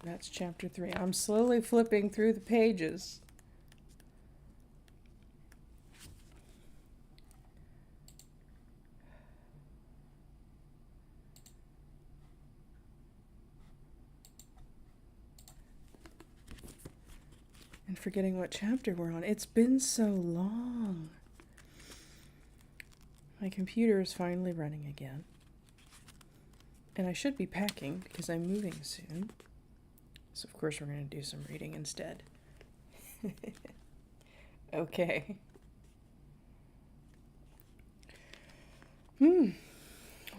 That's chapter 3. I'm slowly flipping through the pages. And forgetting what chapter we're on. It's been so long. My computer is finally running again. And I should be packing because I'm moving soon. So of course we're going to do some reading instead. Okay. Well,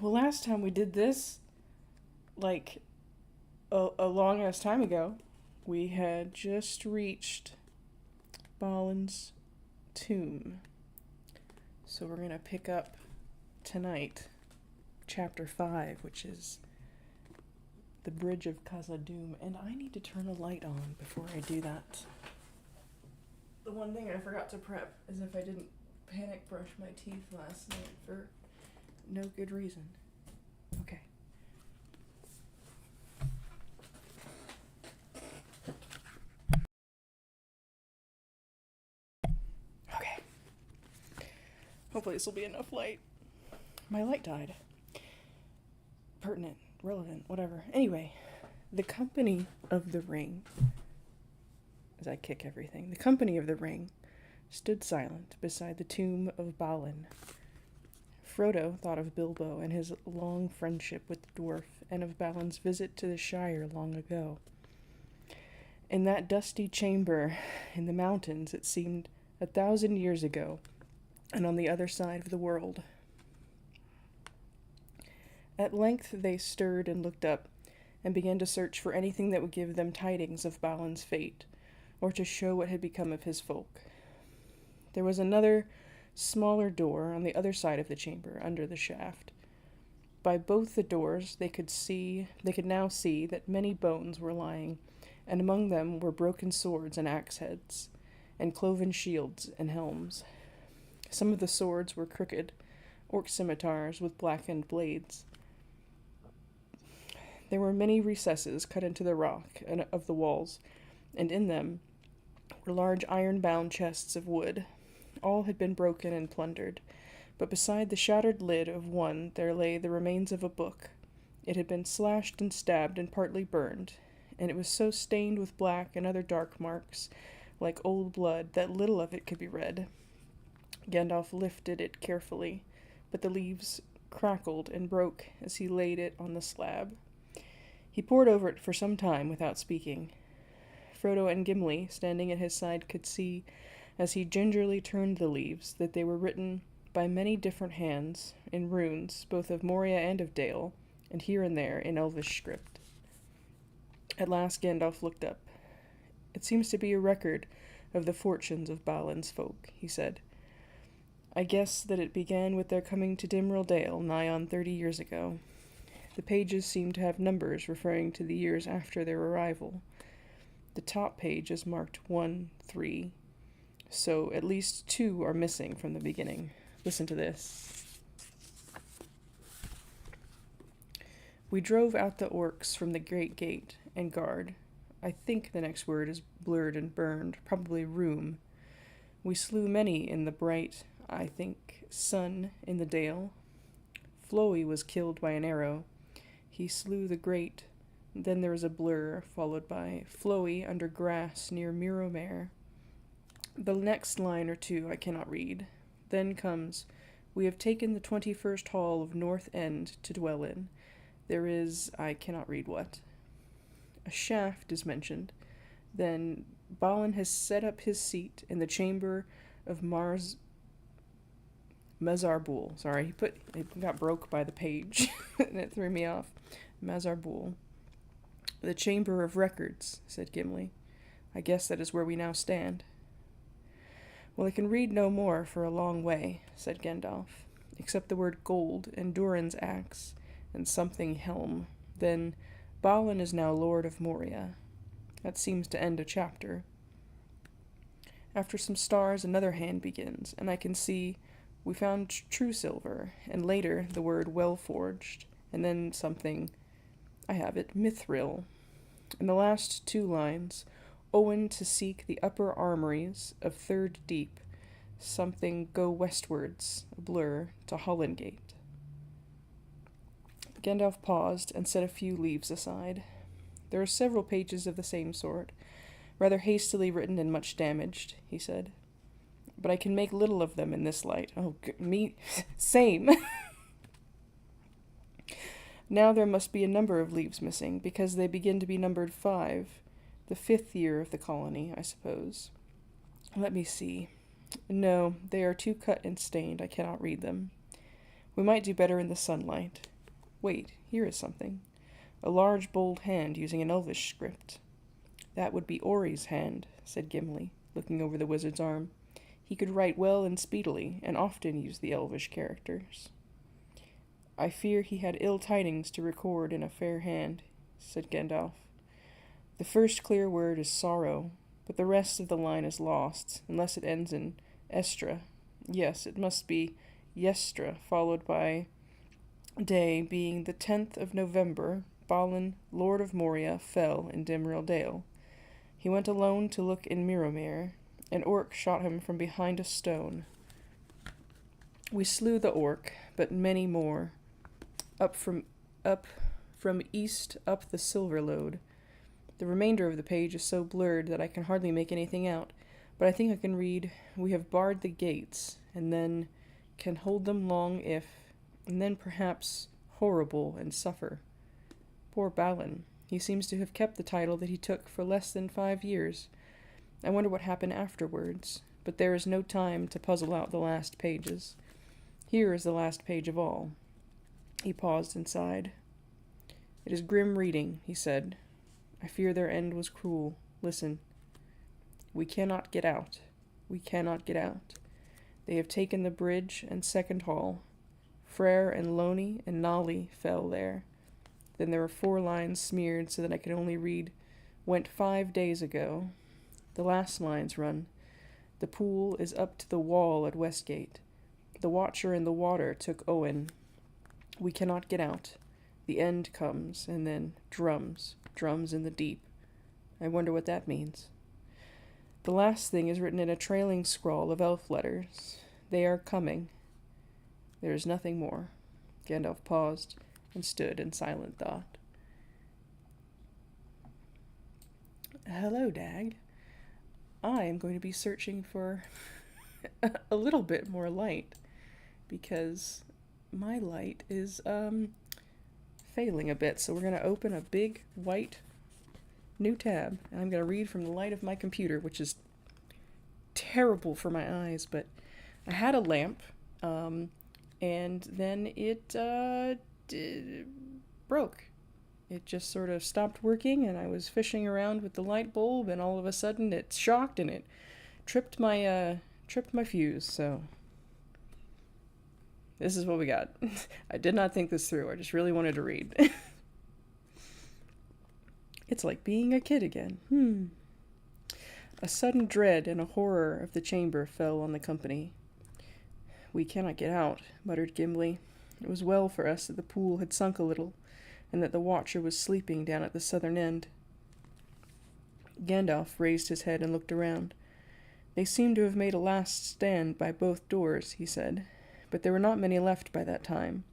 last time we did this, like a long ass time ago, we had just reached Balin's tomb. So we're going to pick up tonight chapter 5, which is the Bridge of Khazad-dûm. And I need to turn a light on before I do that. The one thing I forgot to prep is if I didn't panic brush my teeth last night for no good reason. Okay. Okay. Hopefully this will be enough light. My light died. Pertinent, relevant, whatever. Anyway, the Company of the Ring, as I kick everything, the Company of the Ring stood silent beside the tomb of Balin. Frodo thought of Bilbo and his long friendship with the dwarf, and of Balin's visit to the Shire long ago. In that dusty chamber in the mountains, it seemed 1,000 years ago, and on the other side of the world. At length they stirred and looked up, and began to search for anything that would give them tidings of Balin's fate, or to show what had become of his folk. There was another, smaller door on the other side of the chamber, under the shaft. By both the doors they could now see that many bones were lying, and among them were broken swords and axe heads, and cloven shields and helms. Some of the swords were crooked, orc scimitars with blackened blades. There were many recesses cut into the rock of the walls, and in them were large iron-bound chests of wood. All had been broken and plundered, but beside the shattered lid of one there lay the remains of a book. It had been slashed and stabbed and partly burned, and it was so stained with black and other dark marks, like old blood, that little of it could be read. Gandalf lifted it carefully, but the leaves crackled and broke as he laid it on the slab. He pored over it for some time without speaking. Frodo and Gimli, standing at his side, could see, as he gingerly turned the leaves, that they were written by many different hands, in runes, both of Moria and of Dale, and here and there in Elvish script. At last Gandalf looked up. "It seems to be a record of the fortunes of Balin's folk," he said. "I guess that it began with their coming to Dimril Dale nigh on 30 years ago. The pages seem to have numbers referring to the years after their arrival. The top page is marked 1-3, so at least 2 are missing from the beginning. Listen to this. We drove out the orcs from the great gate and guard. I think the next word is blurred and burned, probably room. We slew many in the bright, I think, sun in the dale. Floey was killed by an arrow. He slew the great. Then there is a blur, followed by Floey under grass near Miromare. The next line or two I cannot read. Then comes, we have taken the 21st hall of North End to dwell in. There is, I cannot read what. A shaft is mentioned. Then Balin has set up his seat in the chamber of Mazarbul. Sorry, it got broke by the page, and it threw me off. Mazarbul. The Chamber of Records, said Gimli. I guess that is where we now stand. Well, I can read no more for a long way, said Gandalf, except the word gold and Durin's axe, and something helm. Then, Balin is now Lord of Moria. That seems to end a chapter. After some stars, another hand begins, and I can see we found true silver, and later the word well forged, and then something, I have it, mithril. In the last 2 lines, Owen to seek the upper armories of Third Deep, something go westwards, a blur, to Hollin Gate. Gandalf paused and set a few leaves aside. There are several pages of the same sort, rather hastily written and much damaged, he said. But I can make little of them in this light. Oh, me, same. Now there must be a number of leaves missing, because they begin to be numbered 5, the 5th year of the colony, I suppose. Let me see. No, they are too cut and stained. I cannot read them. We might do better in the sunlight. Wait, here is something. A large, bold hand using an elvish script. That would be Ori's hand, said Gimli, looking over the wizard's arm. He could write well and speedily, and often use the elvish characters. I fear he had ill tidings to record in a fair hand, said Gandalf. The first clear word is sorrow, but the rest of the line is lost, unless it ends in estra. Yes, it must be yestra, followed by day, being the 10th of November, Balin, Lord of Moria, fell in Dimril Dale. He went alone to look in Mirrormere. An orc shot him from behind a stone. We slew the orc, but many more. Up from east up the Silver Lode. The remainder of the page is so blurred that I can hardly make anything out, but I think I can read, we have barred the gates, and then can hold them long if, and then perhaps horrible and suffer. Poor Balin. He seems to have kept the title that he took for less than 5 years. I wonder what happened afterwards, but there is no time to puzzle out the last pages. Here is the last page of all. He paused and sighed. It is grim reading, he said. I fear their end was cruel. Listen. We cannot get out. We cannot get out. They have taken the bridge and second hall. Frere and Loney and Nolly fell there. Then there are 4 lines smeared so that I can only read, went 5 days ago. The last lines run, the pool is up to the wall at Westgate. The watcher in the water took Owen. We cannot get out. The end comes, and then drums, drums in the deep. I wonder what that means. The last thing is written in a trailing scrawl of elf letters. They are coming. There is nothing more. Gandalf paused and stood in silent thought. Hello, Dag. I am going to be searching for a little bit more light, because my light is failing a bit. So we're going to open a big white new tab, and I'm going to read from the light of my computer, which is terrible for my eyes, but I had a lamp, and then it broke. It just sort of stopped working, and I was fishing around with the light bulb, and all of a sudden it shocked, and it tripped my fuse, so this is what we got. I did not think this through. I just really wanted to read. It's like being a kid again. A sudden dread and a horror of the chamber fell on the company. We cannot get out, muttered Gimli. It was well for us that the pool had sunk a little, and that the watcher was sleeping down at the southern end. Gandalf raised his head and looked around. They seemed to have made a last stand by both doors, he said, but there were not many left by that time.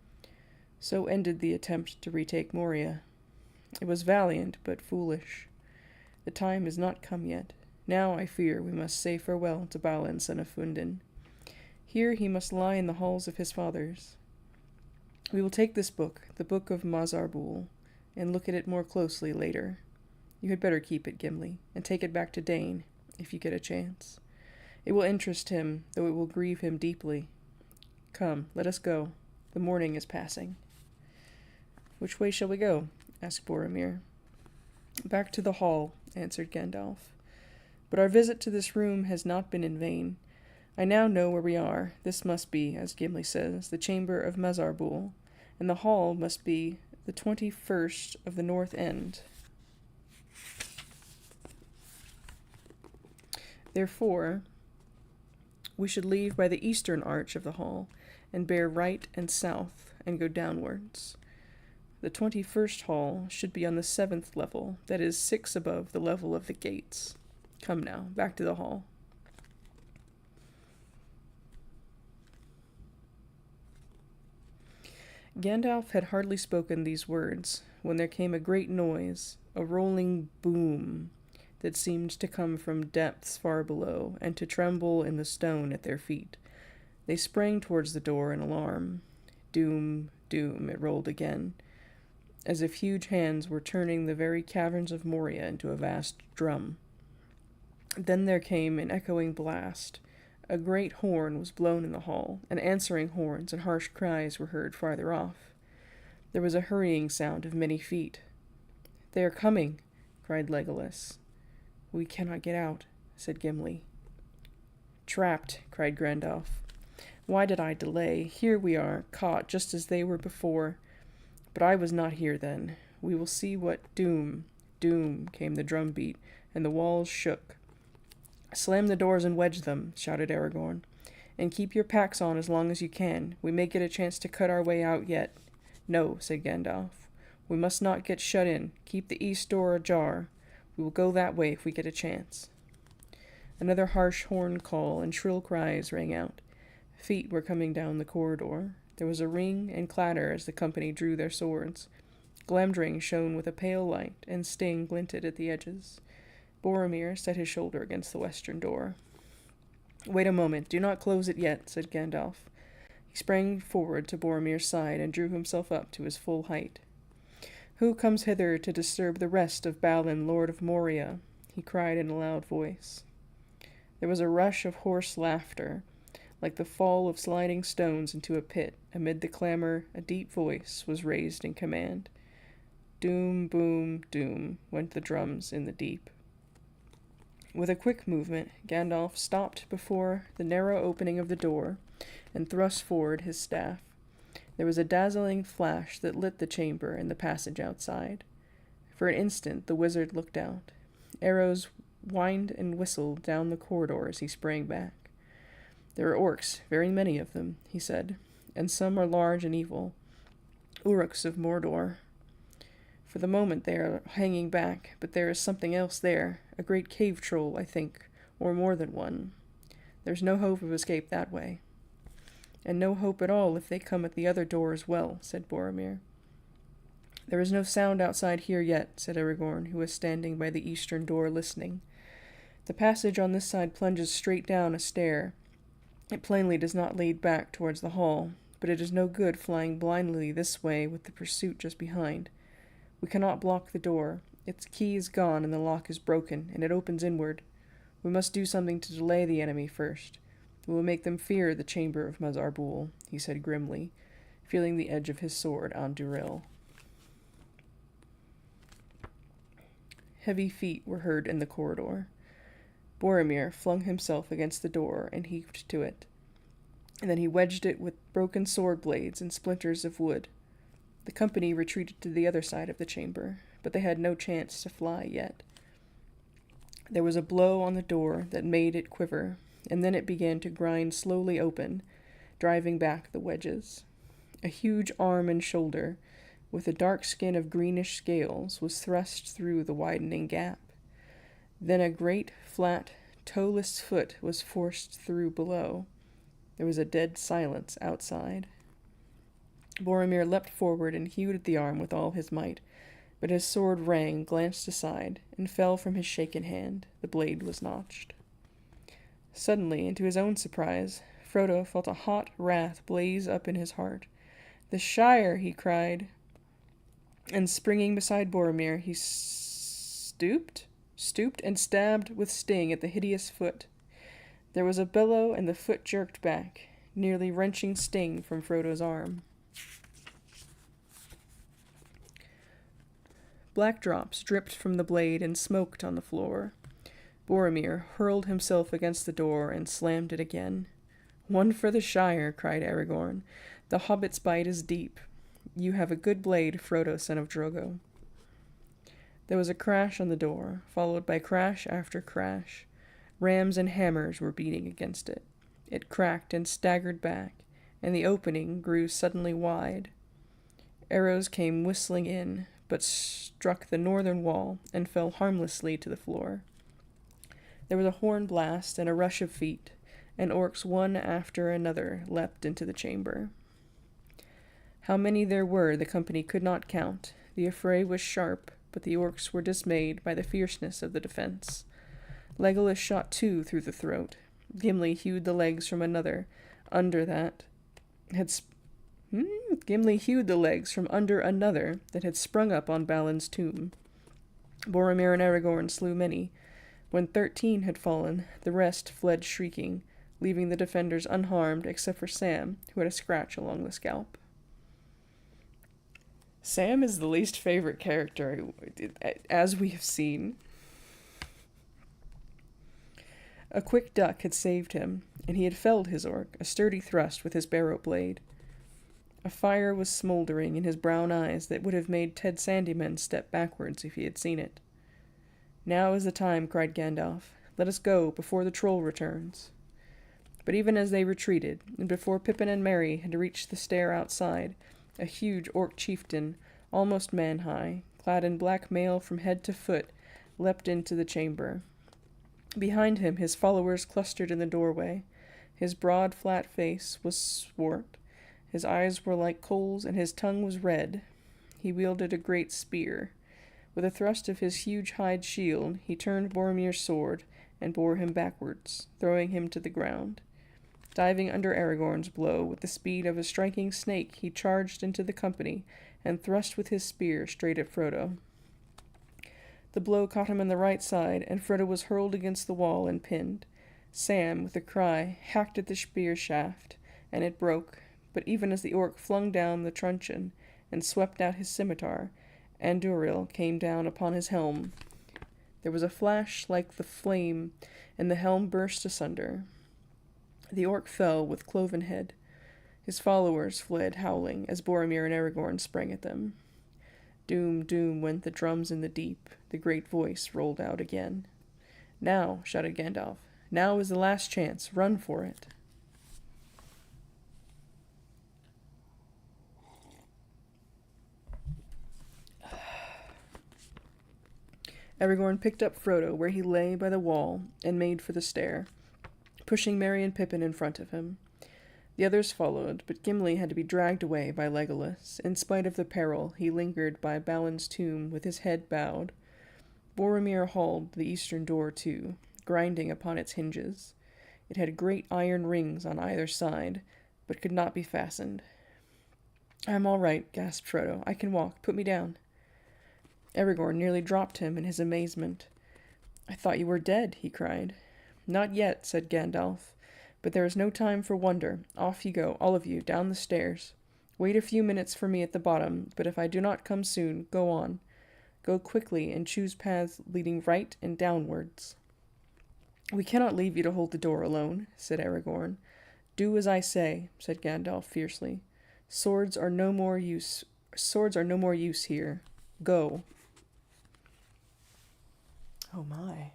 So ended the attempt to retake Moria. It was valiant, but foolish. The time is not come yet. Now, I fear, we must say farewell to Balin, son of Fundin. Here he must lie in the halls of his fathers. We will take this book, the Book of Mazarbul, and look at it more closely later. You had better keep it, Gimli, and take it back to Dane, if you get a chance. It will interest him, though it will grieve him deeply. Come, let us go. The morning is passing. Which way shall we go? Asked Boromir. Back to the hall, answered Gandalf. But our visit to this room has not been in vain. I now know where we are. This must be, as Gimli says, the chamber of Mazarbul, and the hall must be the 21st of the north end. Therefore, we should leave by the eastern arch of the hall, and bear right and south, and go downwards. The 21st hall should be on the 7th level, that is 6 above the level of the gates. Come now, back to the hall. Gandalf had hardly spoken these words when there came a great noise, a rolling boom, that seemed to come from depths far below and to tremble in the stone at their feet. They sprang towards the door in alarm. Doom, doom, it rolled again, as if huge hands were turning the very caverns of Moria into a vast drum. Then there came an echoing blast. A great horn was blown in the hall, and answering horns and harsh cries were heard farther off. There was a hurrying sound of many feet. "They are coming," cried Legolas. "We cannot get out," said Gimli. "Trapped," cried Gandalf. "Why did I delay? Here we are, caught just as they were before. But I was not here then. We will see what doom, doom," came the drum beat, and the walls shook. "Slam the doors and wedge them," shouted Aragorn. "And keep your packs on as long as you can. We may get a chance to cut our way out yet." "No," said Gandalf. "We must not get shut in. Keep the east door ajar. We will go that way if we get a chance." Another harsh horn call and shrill cries rang out. Feet were coming down the corridor. There was a ring and clatter as the company drew their swords. Glamdring shone with a pale light, and Sting glinted at the edges. Boromir set his shoulder against the western door. "Wait a moment. Do not close it yet," said Gandalf. He sprang forward to Boromir's side and drew himself up to his full height. "Who comes hither to disturb the rest of Balin, Lord of Moria?" he cried in a loud voice. There was a rush of hoarse laughter, like the fall of sliding stones into a pit. Amid the clamor, a deep voice was raised in command. Doom, boom, doom, went the drums in the deep. With a quick movement, Gandalf stopped before the narrow opening of the door and thrust forward his staff. There was a dazzling flash that lit the chamber and the passage outside. For an instant the wizard looked out. Arrows whined and whistled down the corridor as he sprang back. "There are orcs, very many of them," he said, "and some are large and evil. Uruks of Mordor. For the moment they are hanging back, but there is something else there, a great cave troll, I think, or more than one. There's no hope of escape that way." "And no hope at all if they come at the other door as well," said Boromir. "There is no sound outside here yet," said Aragorn, who was standing by the eastern door listening. "The passage on this side plunges straight down a stair. It plainly does not lead back towards the hall, but it is no good flying blindly this way with the pursuit just behind. We cannot block the door. Its key is gone and the lock is broken, and it opens inward. We must do something to delay the enemy first. We will make them fear the chamber of Mazarbul," he said grimly, feeling the edge of his sword on Duril. Heavy feet were heard in the corridor. Boromir flung himself against the door and heaved to it. And then he wedged it with broken sword blades and splinters of wood. The company retreated to the other side of the chamber, but they had no chance to fly yet. There was a blow on the door that made it quiver, and then it began to grind slowly open, driving back the wedges. A huge arm and shoulder, with a dark skin of greenish scales, was thrust through the widening gap. Then a great, flat, toeless foot was forced through below. There was a dead silence outside. Boromir leapt forward and hewed at the arm with all his might, but his sword rang, glanced aside, and fell from his shaken hand. The blade was notched. Suddenly, and to his own surprise, Frodo felt a hot wrath blaze up in his heart. "The Shire!" he cried, and springing beside Boromir, he stooped and stabbed with Sting at the hideous foot. There was a bellow, and the foot jerked back, nearly wrenching Sting from Frodo's arm. Black drops dripped from the blade and smoked on the floor. Boromir hurled himself against the door and slammed it again. "One for the Shire," cried Aragorn. "The hobbit's bite is deep. You have a good blade, Frodo, son of Drogo." There was a crash on the door, followed by crash after crash. Rams and hammers were beating against it. It cracked and staggered back, and the opening grew suddenly wide. Arrows came whistling in, but struck the northern wall and fell harmlessly to the floor. There was a horn blast and a rush of feet, and orcs one after another leapt into the chamber. How many there were the company could not count. The affray was sharp, but the orcs were dismayed by the fierceness of the defense. Legolas shot two through the throat. Gimli hewed the legs from another, Gimli hewed the legs from under another that had sprung up on Balin's tomb. Boromir and Aragorn slew many. When 13 had fallen, the rest fled shrieking, leaving the defenders unharmed except for Sam, who had a scratch along the scalp. Sam is the least favorite character, as we have seen. A quick duck had saved him, and he had felled his orc, a sturdy thrust with his barrow blade. A fire was smoldering in his brown eyes that would have made Ted Sandyman step backwards if he had seen it. "Now is the time," cried Gandalf. "Let us go, before the troll returns." But even as they retreated, and before Pippin and Merry had reached the stair outside, a huge orc chieftain, almost man-high, clad in black mail from head to foot, leapt into the chamber. Behind him his followers clustered in the doorway. His broad, flat face was swart, his eyes were like coals, and his tongue was red. He wielded a great spear. With a thrust of his huge hide shield, he turned Boromir's sword and bore him backwards, throwing him to the ground. Diving under Aragorn's blow with the speed of a striking snake, he charged into the company and thrust with his spear straight at Frodo. The blow caught him in the right side, and Frodo was hurled against the wall and pinned. Sam, with a cry, hacked at the spear shaft, and it broke, but even as the orc flung down the truncheon and swept out his scimitar, Andúril came down upon his helm. There was a flash like the flame, and the helm burst asunder. The orc fell with cloven head. His followers fled howling as Boromir and Aragorn sprang at them. Doom, doom went the drums in the deep. The great voice rolled out again. "Now," shouted Gandalf. "Now is the last chance. Run for it." Aragorn picked up Frodo where he lay by the wall and made for the stair, pushing Merry and Pippin in front of him. The others followed, but Gimli had to be dragged away by Legolas. In spite of the peril, he lingered by Balin's tomb with his head bowed. Boromir hauled the eastern door to, grinding upon its hinges. It had great iron rings on either side, but could not be fastened. "I'm all right," gasped Frodo. "I can walk. Put me down." Aragorn nearly dropped him in his amazement. "I thought you were dead," he cried. "Not yet," said Gandalf, "but there is no time for wonder. Off you go, all of you, down the stairs. Wait a few minutes for me at the bottom, but if I do not come soon, go on. Go quickly and choose paths leading right and downwards." "We cannot leave you to hold the door alone," said Aragorn. "Do as I say," said Gandalf fiercely. Swords are no more use here. Go." Oh my.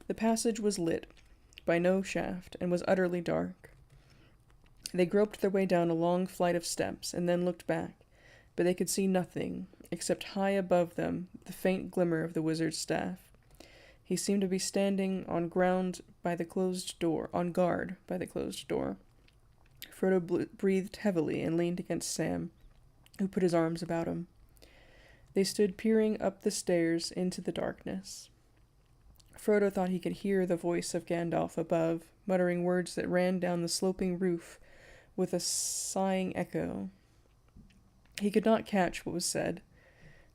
The passage was lit by no shaft and was utterly dark. They groped their way down a long flight of steps and then looked back, but they could see nothing, except high above them the faint glimmer of the wizard's staff. He seemed to be standing on guard by the closed door. Frodo breathed heavily and leaned against Sam, who put his arms about him. They stood peering up the stairs into the darkness. Frodo thought he could hear the voice of Gandalf above, muttering words that ran down the sloping roof with a sighing echo. He could not catch what was said.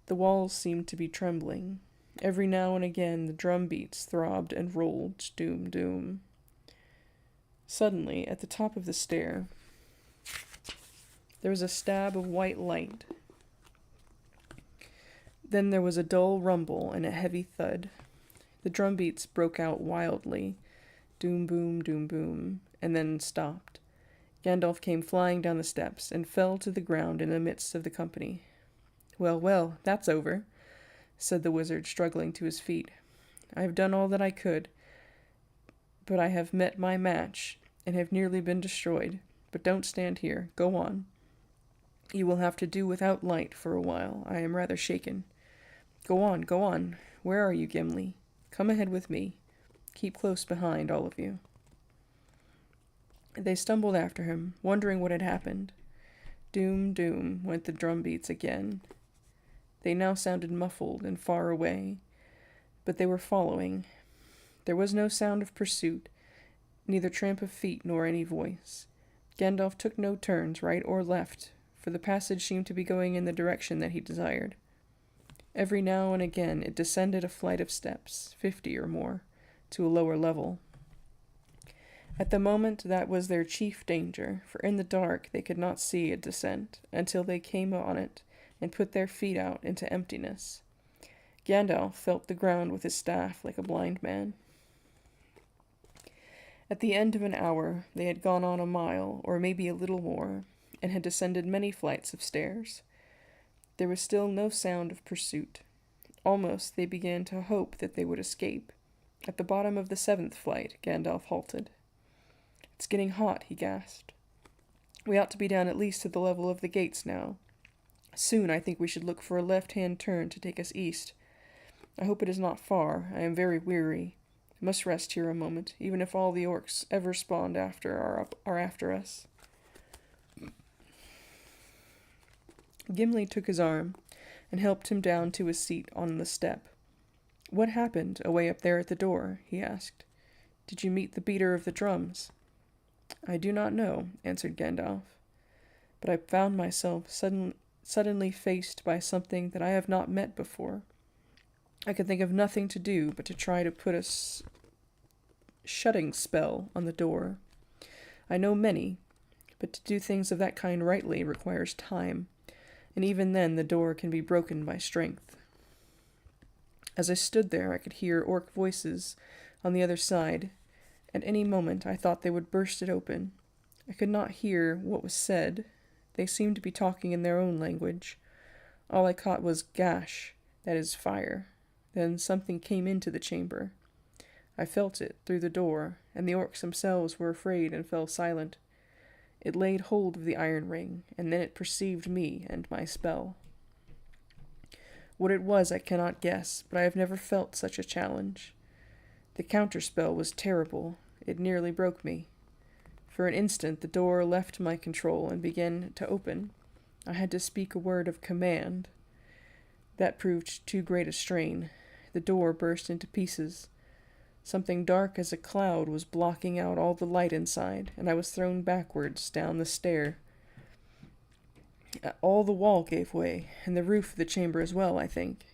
The walls seemed to be trembling. Every now and again the drum beats throbbed and rolled, doom, doom. Suddenly, at the top of the stair, there was a stab of white light. Then there was a dull rumble and a heavy thud. The drum beats broke out wildly, doom, boom, doom, boom, and then stopped. Gandalf came flying down the steps and fell to the ground in the midst of the company. "Well, well, that's over," said the wizard, struggling to his feet. "I have done all that I could, but I have met my match, and have nearly been destroyed. But don't stand here. Go on. You will have to do without light for a while. I am rather shaken. Go on, go on. Where are you, Gimli? Come ahead with me. Keep close behind, all of you. They stumbled after him, wondering what had happened. Doom, doom, went the drum beats again. They now sounded muffled and far away, but they were following. There was no sound of pursuit, neither tramp of feet nor any voice. Gandalf took no turns, right or left, for the passage seemed to be going in the direction that he desired. Every now and again it descended a flight of steps, 50 or more, to a lower level. At the moment that was their chief danger, for in the dark they could not see a descent until they came on it and put their feet out into emptiness. Gandalf felt the ground with his staff like a blind man. At the end of an hour they had gone on a mile, or maybe a little more, and had descended many flights of stairs. There was still no sound of pursuit. Almost they began to hope that they would escape. At the bottom of the 7th flight, Gandalf halted. "It's getting hot," he gasped. "We ought to be down at least to the level of the gates now. Soon I think we should look for a left-hand turn to take us east. I hope it is not far. I am very weary. I must rest here a moment, even if all the orcs ever spawned are after us." Gimli took his arm and helped him down to his seat on the step. "What happened away up there at the door?" he asked. "Did you meet the beater of the drums?" "I do not know," answered Gandalf, "but I found myself suddenly faced by something that I have not met before. I could think of nothing to do but to try to put a shutting spell on the door. I know many, but to do things of that kind rightly requires time, and even then the door can be broken by strength. As I stood there, I could hear orc voices on the other side. At any moment I thought they would burst it open. I could not hear what was said. They seemed to be talking in their own language. All I caught was gash, that is fire. Then something came into the chamber. I felt it through the door, and the orcs themselves were afraid and fell silent. It laid hold of the iron ring, and then it perceived me and my spell. What it was I cannot guess, but I have never felt such a challenge. The counterspell was terrible. It nearly broke me. For an instant the door left my control and began to open. I had to speak a word of command. That proved too great a strain. The door burst into pieces. Something dark as a cloud was blocking out all the light inside, and I was thrown backwards down the stair. All the wall gave way, and the roof of the chamber as well, I think.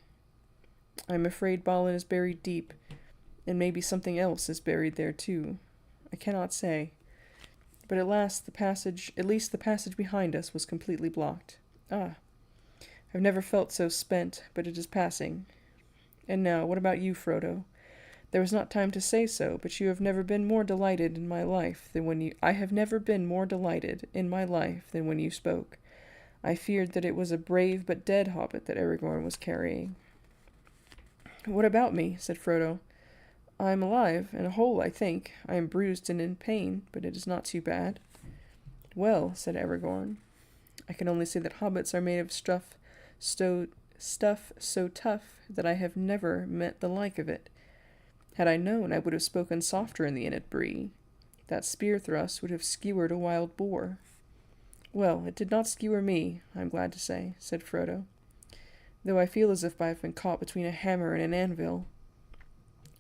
I am afraid Balin is buried deep, and maybe something else is buried there too. I cannot say. But at least the passage behind us was completely blocked. I've never felt so spent, but it is passing. And now, what about you, Frodo? There was not time to say so, but you have never been more delighted in my life than when you... I have never been more delighted in my life than when you spoke. I feared that it was a brave but dead hobbit that Aragorn was carrying. What about me? Said Frodo. I am alive, and whole, I think. I am bruised and in pain, but it is not too bad. Well, said Aragorn, I can only say that hobbits are made of stuff so tough that I have never met the like of it. Had I known, I would have spoken softer in the inn at Bree. That spear thrust would have skewered a wild boar. Well, it did not skewer me, I am glad to say, said Frodo, though I feel as if I have been caught between a hammer and an anvil.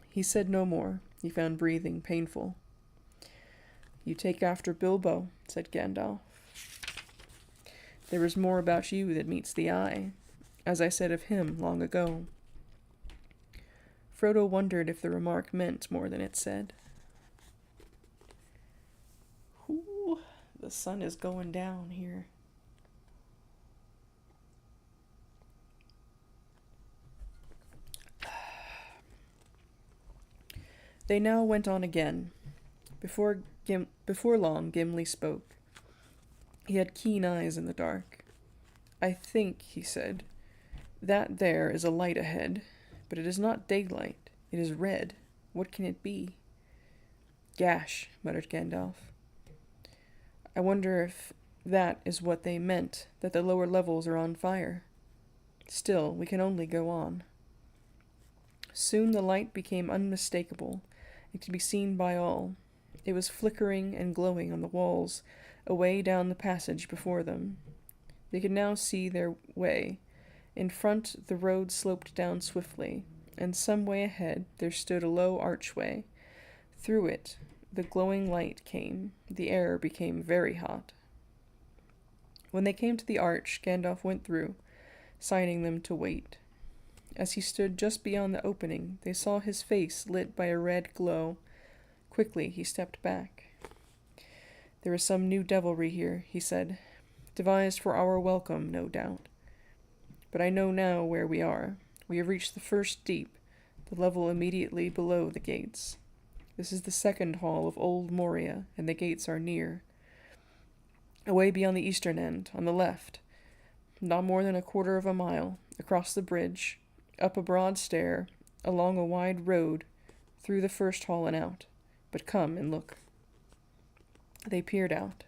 He said no more. He found breathing painful. You take after Bilbo, said Gandalf. There is more about you that meets the eye, as I said of him long ago. Frodo wondered if the remark meant more than it said. Ooh, the sun is going down here. They now went on again. Before long, Gimli spoke. He had keen eyes in the dark. I think, he said, that there is a light ahead, but it is not daylight. It is red. What can it be? Gash, muttered Gandalf. I wonder if that is what they meant, that the lower levels are on fire. Still, we can only go on. Soon the light became unmistakable. It could be seen by all. It was flickering and glowing on the walls, away down the passage before them. They could now see their way. In front, the road sloped down swiftly, and some way ahead there stood a low archway. Through it, the glowing light came. The air became very hot. When they came to the arch, Gandalf went through, signing them to wait. As he stood just beyond the opening, they saw his face lit by a red glow. Quickly, he stepped back. "There is some new devilry here," he said. "Devised for our welcome, no doubt. But I know now where we are. We have reached the first deep, the level immediately below the gates. This is the second hall of Old Moria, and the gates are near. Away beyond the eastern end, on the left, not more than a quarter of a mile, across the bridge, up a broad stair, along a wide road, through the first hall and out. But come and look." They peered out.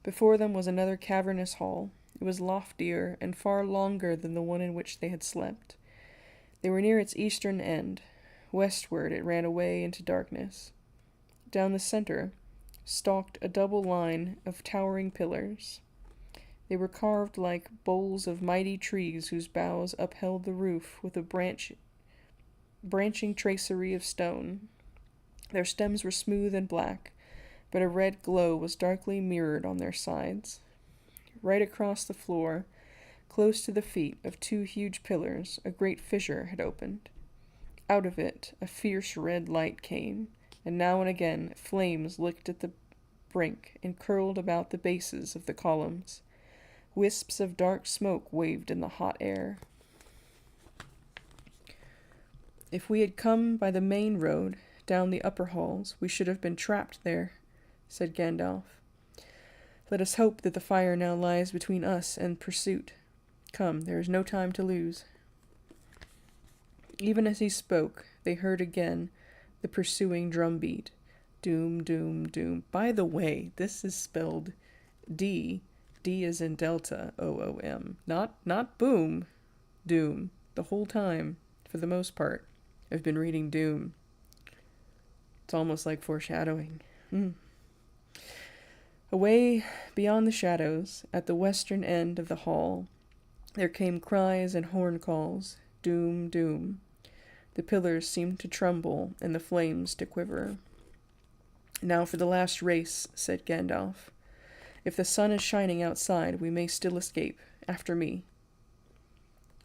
Before them was another cavernous hall. It was loftier and far longer than the one in which they had slept. They were near its eastern end. Westward it ran away into darkness. Down the center stalked a double line of towering pillars. They were carved like boles of mighty trees whose boughs upheld the roof with a branching tracery of stone. Their stems were smooth and black, but a red glow was darkly mirrored on their sides. Right across the floor, close to the feet of two huge pillars, a great fissure had opened. Out of it a fierce red light came, and now and again flames licked at the brink and curled about the bases of the columns. Wisps of dark smoke waved in the hot air. "If we had come by the main road, down the upper halls, we should have been trapped there," said Gandalf. "Let us hope that the fire now lies between us and pursuit. Come, there is no time to lose." Even as he spoke, they heard again the pursuing drumbeat. Doom, doom, doom. By the way, this is spelled D. D as in Delta, O-O-M. Not boom, doom. The whole time, for the most part, I've been reading doom. It's almost like foreshadowing. Away beyond the shadows, at the western end of the hall, there came cries and horn calls. Doom, doom. The pillars seemed to tremble and the flames to quiver. "Now for the last race," said Gandalf. "If the sun is shining outside, we may still escape. After me."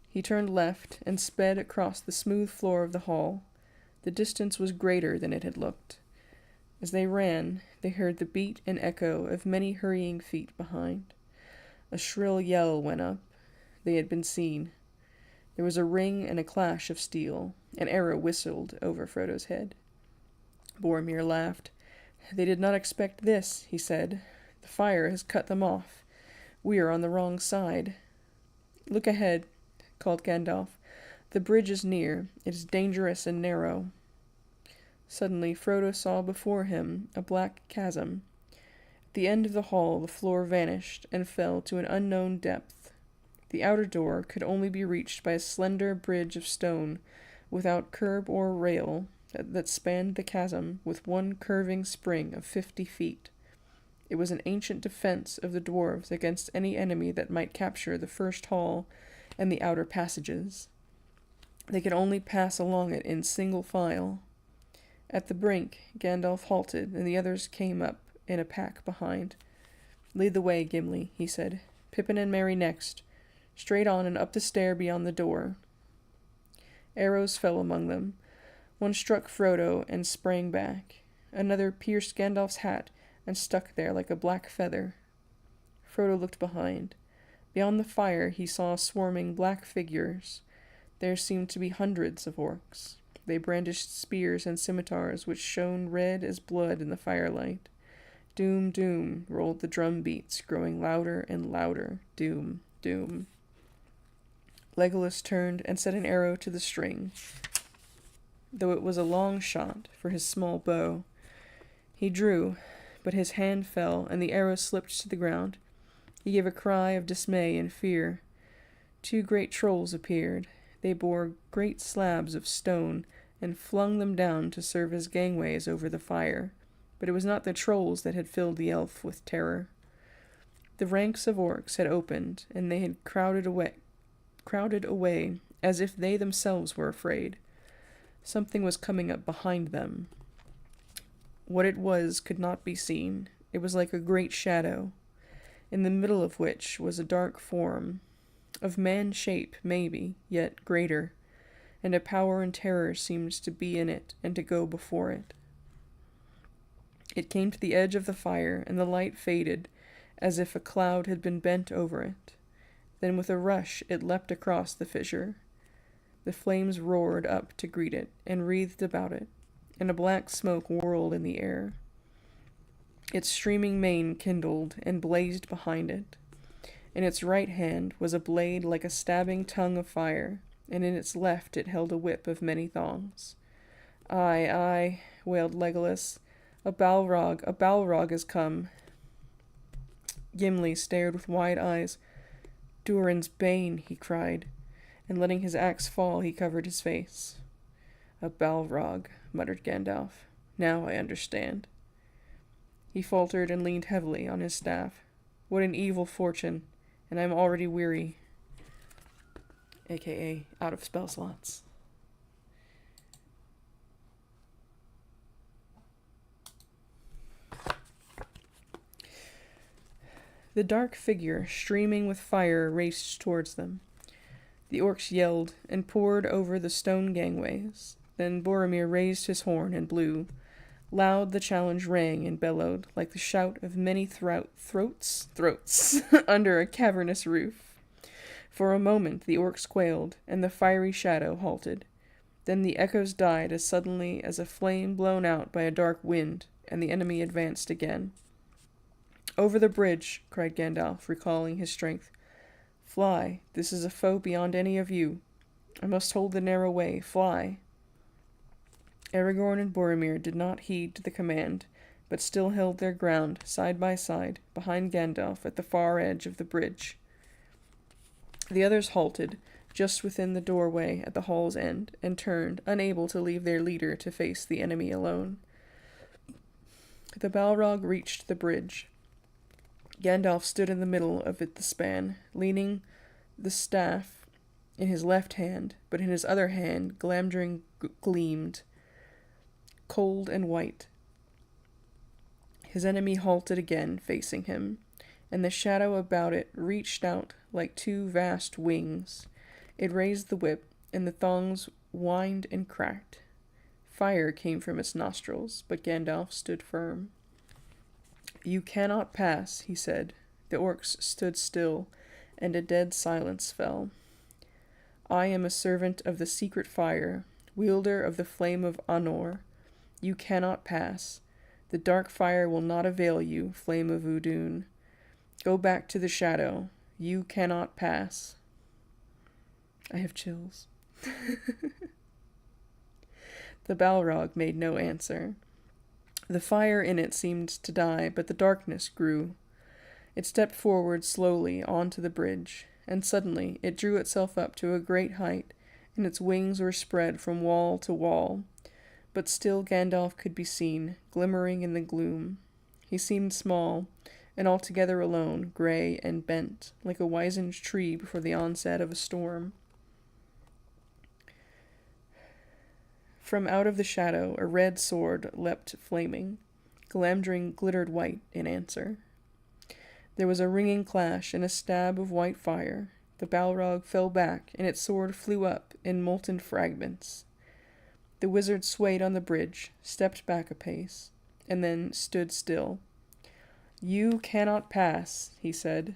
He turned left and sped across the smooth floor of the hall. The distance was greater than it had looked. As they ran, they heard the beat and echo of many hurrying feet behind. A shrill yell went up. They had been seen. There was a ring and a clash of steel. An arrow whistled over Frodo's head. Boromir laughed. "They did not expect this," he said. "The fire has cut them off. We are on the wrong side." "Look ahead," called Gandalf. "The bridge is near. It is dangerous and narrow." Suddenly Frodo saw before him a black chasm. At the end of the hall the floor vanished and fell to an unknown depth. The outer door could only be reached by a slender bridge of stone, without curb or rail, that spanned the chasm with one curving spring of 50 feet. It was an ancient defense of the dwarves against any enemy that might capture the first hall and the outer passages. They could only pass along it in single file. At the brink, Gandalf halted, and the others came up in a pack behind. "Lead the way, Gimli," he said. "Pippin and Merry next. Straight on and up the stair beyond the door." Arrows fell among them. One struck Frodo and sprang back. Another pierced Gandalf's hat and stuck there like a black feather. Frodo looked behind. Beyond the fire he saw swarming black figures. There seemed to be hundreds of orcs. They brandished spears and scimitars which shone red as blood in the firelight. Doom, doom, rolled the drum beats, growing louder and louder. Doom, doom. Legolas turned and set an arrow to the string, though it was a long shot for his small bow. He drew, but his hand fell, and the arrow slipped to the ground. He gave a cry of dismay and fear. 2 great trolls appeared. They bore great slabs of stone and flung them down to serve as gangways over the fire. But it was not the trolls that had filled the elf with terror. The ranks of orcs had opened, and they had crowded away as if they themselves were afraid. Something was coming up behind them. What it was could not be seen. It was like a great shadow, in the middle of which was a dark form, of man shape, maybe, yet greater, and a power and terror seemed to be in it and to go before it. It came to the edge of the fire, and the light faded, as if a cloud had been bent over it. Then with a rush it leapt across the fissure. The flames roared up to greet it, and wreathed about it, and a black smoke whirled in the air. Its streaming mane kindled and blazed behind it. In its right hand was a blade like a stabbing tongue of fire, and in its left it held a whip of many thongs. "Aye, aye," wailed Legolas. A Balrog has come." Gimli stared with wide eyes. "Durin's bane," he cried, and letting his axe fall, he covered his face. "A Balrog," muttered Gandalf. "Now I understand." He faltered and leaned heavily on his staff. "What an evil fortune, and I am already weary." AKA out of spell slots. The dark figure, streaming with fire, raced towards them. The orcs yelled and poured over the stone gangways. Then Boromir raised his horn and blew. Loud the challenge rang and bellowed, like the shout of many throats under a cavernous roof. For a moment the orcs quailed, and the fiery shadow halted. Then the echoes died as suddenly as a flame blown out by a dark wind, and the enemy advanced again. "Over the bridge," cried Gandalf, recalling his strength. "Fly. This is a foe beyond any of you. I must hold the narrow way. Fly." Aragorn and Boromir did not heed the command, but still held their ground, side by side, behind Gandalf at the far edge of the bridge. The others halted, just within the doorway at the hall's end, and turned, unable to leave their leader to face the enemy alone. The Balrog reached the bridge. Gandalf stood in the middle of the span, leaning the staff in his left hand, but in his other hand Glamdring gleamed, cold and white. His enemy halted again, facing him, and the shadow about it reached out like 2 vast wings. It raised the whip, and the thongs whined and cracked. Fire came from its nostrils, but Gandalf stood firm. "You cannot pass," he said. The orcs stood still, and a dead silence fell. "I am a servant of the secret fire, wielder of the flame of Anor. You cannot pass. The dark fire will not avail you, flame of Udun. Go back to the shadow. You cannot pass." I have chills. The Balrog made no answer. The fire in it seemed to die, but the darkness grew. It stepped forward slowly onto the bridge, and suddenly it drew itself up to a great height, and its wings were spread from wall to wall. But still Gandalf could be seen, glimmering in the gloom. He seemed small, and altogether alone, grey and bent, like a wizened tree before the onset of a storm. From out of the shadow a red sword leapt flaming. Glamdring glittered white in answer. There was a ringing clash and a stab of white fire. The Balrog fell back, and its sword flew up in molten fragments. The wizard swayed on the bridge, stepped back a pace, and then stood still. "You cannot pass," he said.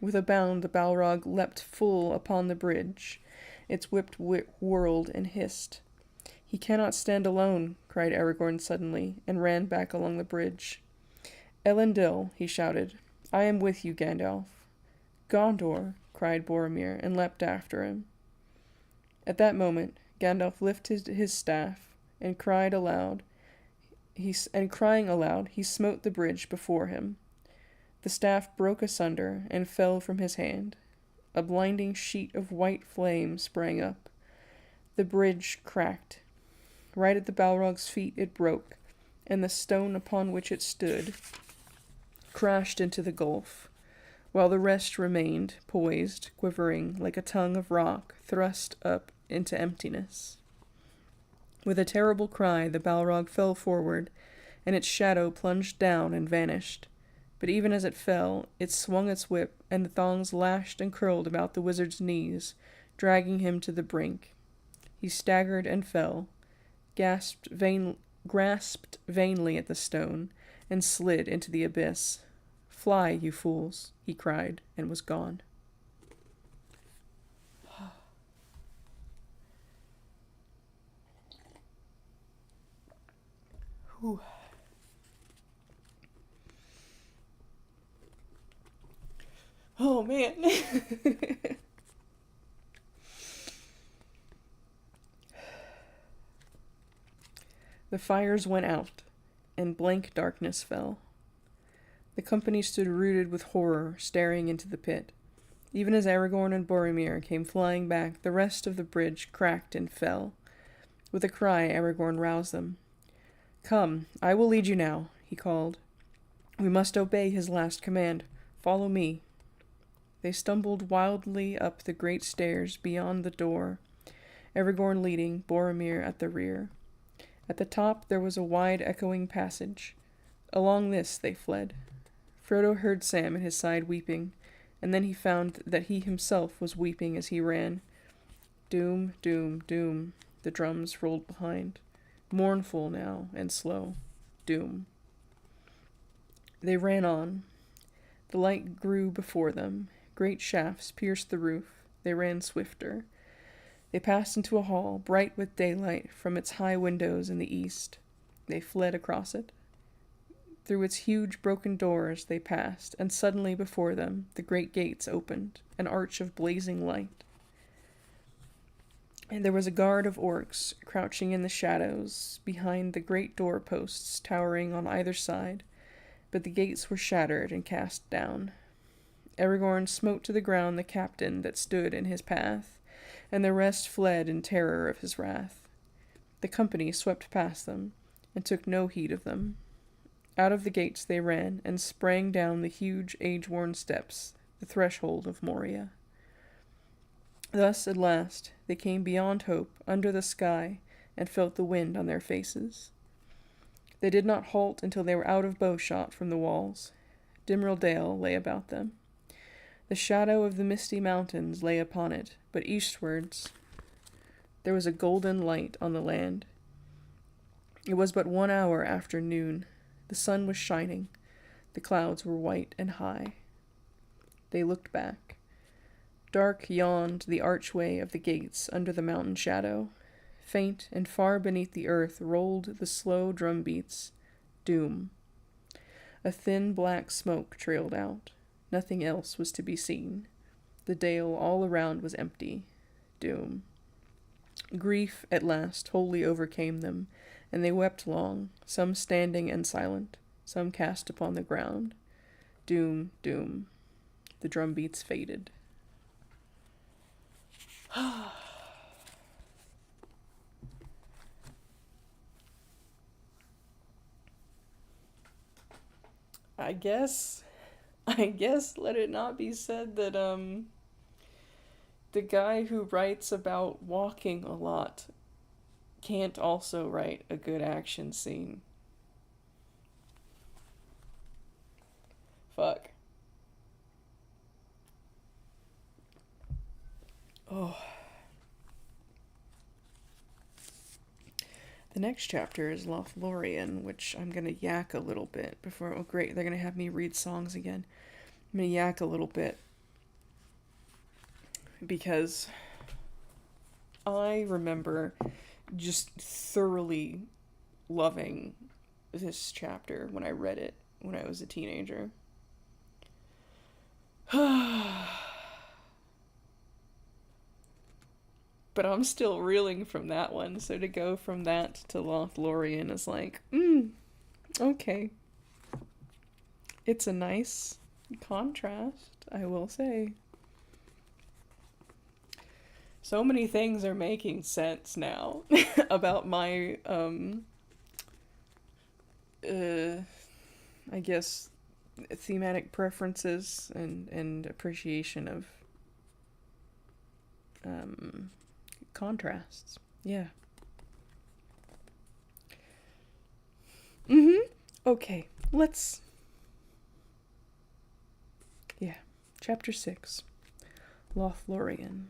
With a bound the Balrog leapt full upon the bridge. Its whip whirled and hissed. "He cannot stand alone," cried Aragorn suddenly, and ran back along the bridge. "Elendil," he shouted. "I am with you, Gandalf." "Gondor," cried Boromir, and leapt after him. At that moment Gandalf lifted his staff and cried aloud. And crying aloud, he smote the bridge before him. The staff broke asunder and fell from his hand. A blinding sheet of white flame sprang up. The bridge cracked. Right at the Balrog's feet it broke, and the stone upon which it stood crashed into the gulf, while the rest remained, poised, quivering, like a tongue of rock thrust up into emptiness. With a terrible cry, the Balrog fell forward, and its shadow plunged down and vanished. But even as it fell, it swung its whip, and the thongs lashed and curled about the wizard's knees, dragging him to the brink. He staggered and fell, grasped vainly at the stone, and slid into the abyss. "Fly, you fools," he cried, and was gone. Whew. Oh, man. The fires went out, and blank darkness fell. The company stood rooted with horror, staring into the pit. Even as Aragorn and Boromir came flying back, the rest of the bridge cracked and fell. With a cry, Aragorn roused them. "Come, I will lead you now," he called. "We must obey his last command. Follow me." They stumbled wildly up the great stairs beyond the door, Aragorn leading, Boromir at the rear. At the top there was a wide echoing passage. Along this they fled. Frodo heard Sam at his side weeping, and then he found that he himself was weeping as he ran. Doom, doom, doom, the drums rolled behind, mournful now and slow. Doom. They ran on. The light grew before them. Great shafts pierced the roof. They ran swifter. They passed into a hall, bright with daylight from its high windows in the east. They fled across it. Through its huge broken doors they passed, and suddenly before them the great gates opened, an arch of blazing light. And there was a guard of orcs crouching in the shadows behind the great door-posts towering on either side, but the gates were shattered and cast down. Aragorn smote to the ground the captain that stood in his path, and the rest fled in terror of his wrath. The company swept past them, and took no heed of them. Out of the gates they ran, and sprang down the huge age-worn steps, the threshold of Moria. Thus, at last, they came beyond hope, under the sky, and felt the wind on their faces. They did not halt until they were out of bowshot from the walls. Dimrill Dale lay about them. The shadow of the misty mountains lay upon it, but eastwards there was a golden light on the land. It was but 1 hour after noon. The sun was shining. The clouds were white and high. They looked back. Dark yawned the archway of the gates under the mountain shadow. Faint and far beneath the earth rolled the slow drum beats. Doom. A thin black smoke trailed out. Nothing else was to be seen. The dale all around was empty. Doom. Grief at last wholly overcame them, and they wept long, some standing and silent, some cast upon the ground. Doom, doom. The drum beats faded. I guess let it not be said that the guy who writes about walking a lot can't also write a good action scene. Fuck. Oh. The next chapter is Lothlorien, which I'm gonna yak a little bit before. Oh, great, they're gonna have me read songs again. I'm gonna yak a little bit because I remember just thoroughly loving this chapter when I read it when I was a teenager. But I'm still reeling from that one, so to go from that to Lothlorien is like, Okay. It's a nice contrast, I will say. So many things are making sense now about my, I guess, thematic preferences and appreciation of contrasts. Yeah. Okay, let's... Yeah. Chapter 6. Lothlorien.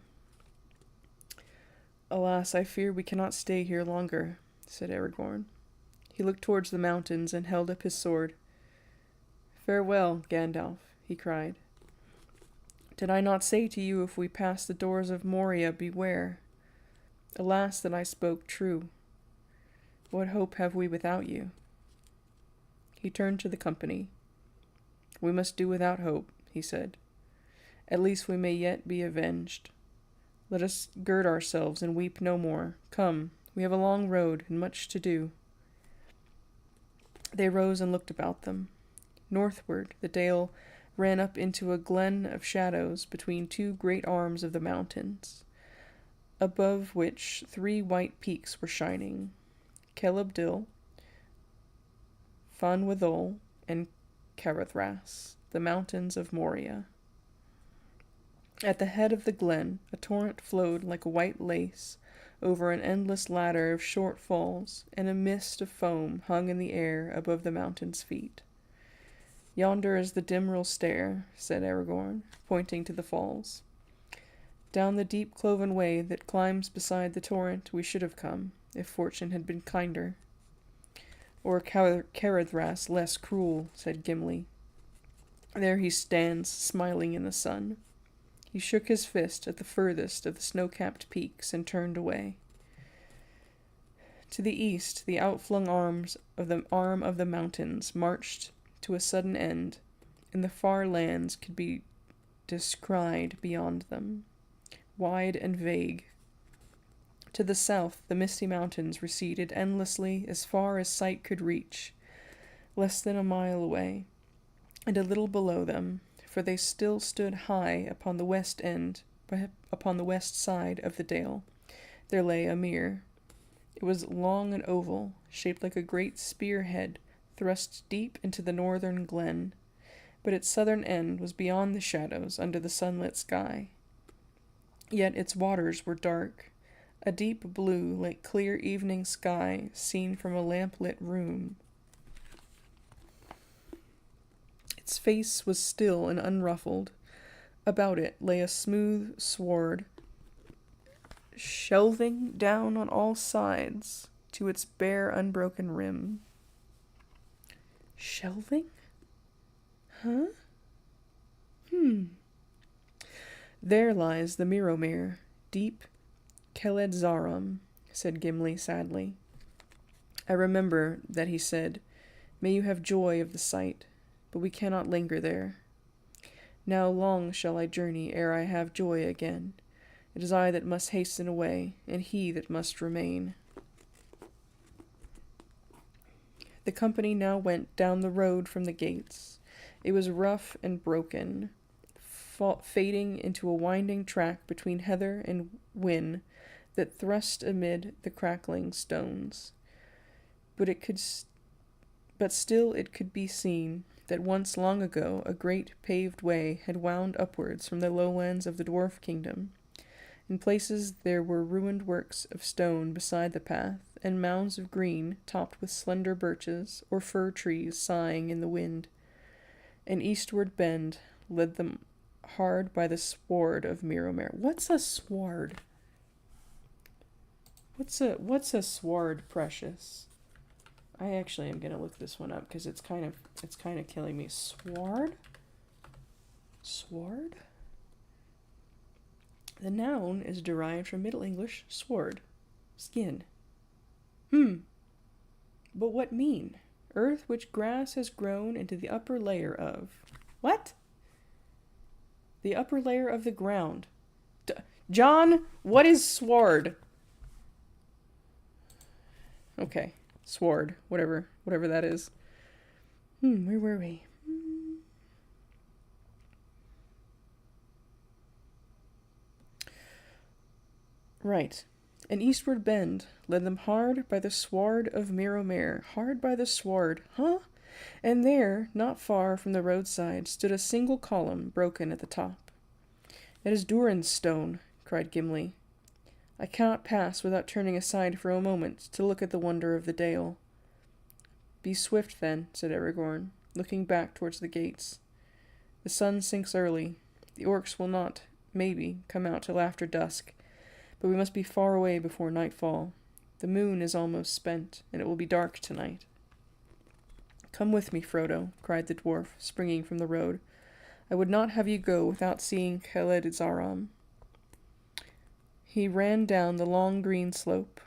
Alas, I fear we cannot stay here longer, said Aragorn. He looked towards the mountains and held up his sword. Farewell, Gandalf, he cried. Did I not say to you if we pass the doors of Moria, beware? Alas, that I spoke true. What hope have we without you? He turned to the company. We must do without hope, he said. At least we may yet be avenged. Let us gird ourselves and weep no more. Come, we have a long road and much to do. They rose and looked about them. Northward, the dale ran up into a glen of shadows between two great arms of the mountains, above which 3 white peaks were shining, Celeb, Fanwithol, and Caradhras, the mountains of Moria. At the head of the glen, a torrent flowed like white lace over an endless ladder of short falls, and a mist of foam hung in the air above the mountain's feet. Yonder is the Dimril Stair, said Aragorn, pointing to the falls. Down the deep cloven way that climbs beside the torrent we should have come, if fortune had been kinder. Or Caradhras less cruel, said Gimli. There he stands, smiling in the sun. He shook his fist at the furthest of the snow-capped peaks and turned away. To the east, the outflung arm of the mountains marched to a sudden end, and the far lands could be descried beyond them, wide and vague. To the south, the misty mountains receded endlessly as far as sight could reach, less than a mile away, and a little below them, for they still stood high upon the west side of the dale, there lay a mere. It was long and oval, shaped like a great spearhead thrust deep into the northern glen, but its southern end was beyond the shadows under the sunlit sky. Yet its waters were dark, a deep blue like clear evening sky seen from a lamp-lit room. Its face was still and unruffled. About it lay a smooth sward, shelving down on all sides to its bare, unbroken rim. Shelving? Huh? There lies the Mirromere, deep Celed Zarum, said Gimli sadly. I remember that he said, May you have joy of the sight, but we cannot linger there. Now long shall I journey ere I have joy again. It is I that must hasten away, and he that must remain. The company now went down the road from the gates. It was rough and broken, fading into a winding track between heather and whin that thrust amid the crackling stones. But still it could be seen that once long ago a great paved way had wound upwards from the lowlands of the dwarf kingdom. In places there were ruined works of stone beside the path, and mounds of green topped with slender birches or fir trees sighing in the wind. An eastward bend led them hard by the sward of Mirromere. What's a sward? What's a sward, Precious? I actually am gonna look this one up because it's kind of killing me. Sward? Sward? The noun is derived from Middle English sword, skin. But what mean? Earth which grass has grown into the upper layer of. What? The upper layer of the ground. John, what is sward? Okay, sword, whatever that is. Where were we? Right. An eastward bend led them hard by the sward of Miromere. Hard by the sward, huh? And there, not far from the roadside, stood a single column, broken at the top. "It is Durin's stone," cried Gimli. "I cannot pass without turning aside for a moment to look at the wonder of the dale." "Be swift, then," said Aragorn, looking back towards the gates. "The sun sinks early. The orcs will not, maybe, come out till after dusk, but we must be far away before nightfall. The moon is almost spent, and it will be dark tonight." "Come with me, Frodo," cried the dwarf, springing from the road. "I would not have you go without seeing Celeb. He ran down the long green slope.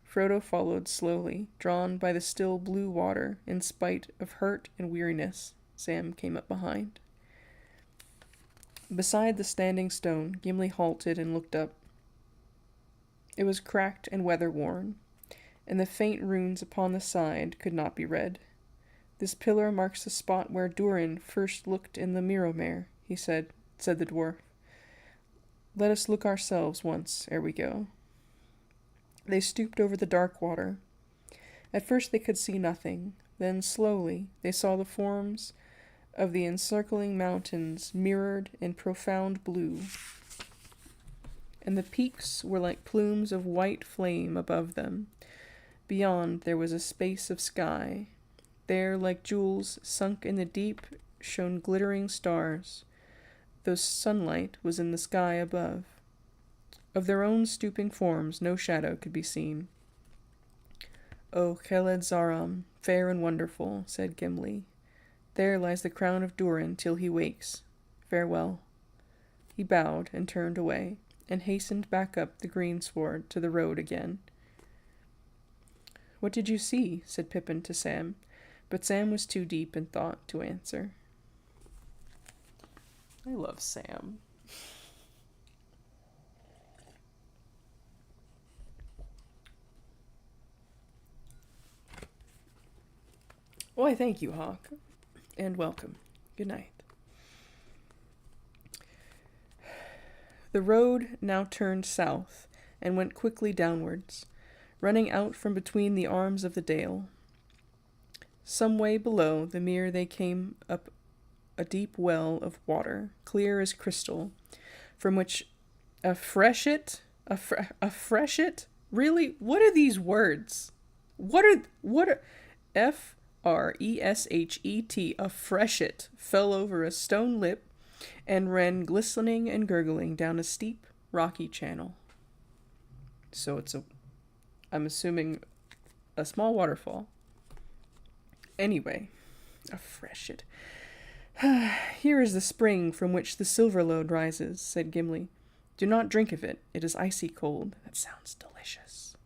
Frodo followed slowly, drawn by the still blue water. In spite of hurt and weariness, Sam came up behind. Beside the standing stone, Gimli halted and looked up. It was cracked and weather-worn, and the faint runes upon the side could not be read. "This pillar marks the spot where Durin first looked in the Miromere," said the dwarf. "Let us look ourselves once ere we go." They stooped over the dark water. At first they could see nothing. Then, slowly, they saw the forms of the encircling mountains mirrored in profound blue, and the peaks were like plumes of white flame above them. Beyond there was a space of sky. There, like jewels sunk in the deep, shone glittering stars, though sunlight was in the sky above. Of their own stooping forms no shadow could be seen. "O Celeb, fair and wonderful," said Gimli. "There lies the crown of Durin till he wakes. Farewell." He bowed and turned away, and hastened back up the greensward to the road again. "What did you see?" said Pippin to Sam, but Sam was too deep in thought to answer. I love Sam. Why, thank you, Hawk, and welcome. Good night. The road now turned south and went quickly downwards, running out from between the arms of the dale. Some way below the mere they came up a deep well of water, clear as crystal, from which a freshet? Really? What are these words? What are F-R-E-S-H-E-T, a freshet, fell over a stone lip and ran glistening and gurgling down a steep, rocky channel. So I'm assuming a small waterfall. Anyway, a freshet. "Here is the spring from which the Silverlode rises," said Gimli. "Do not drink of it. It is icy cold." That sounds delicious.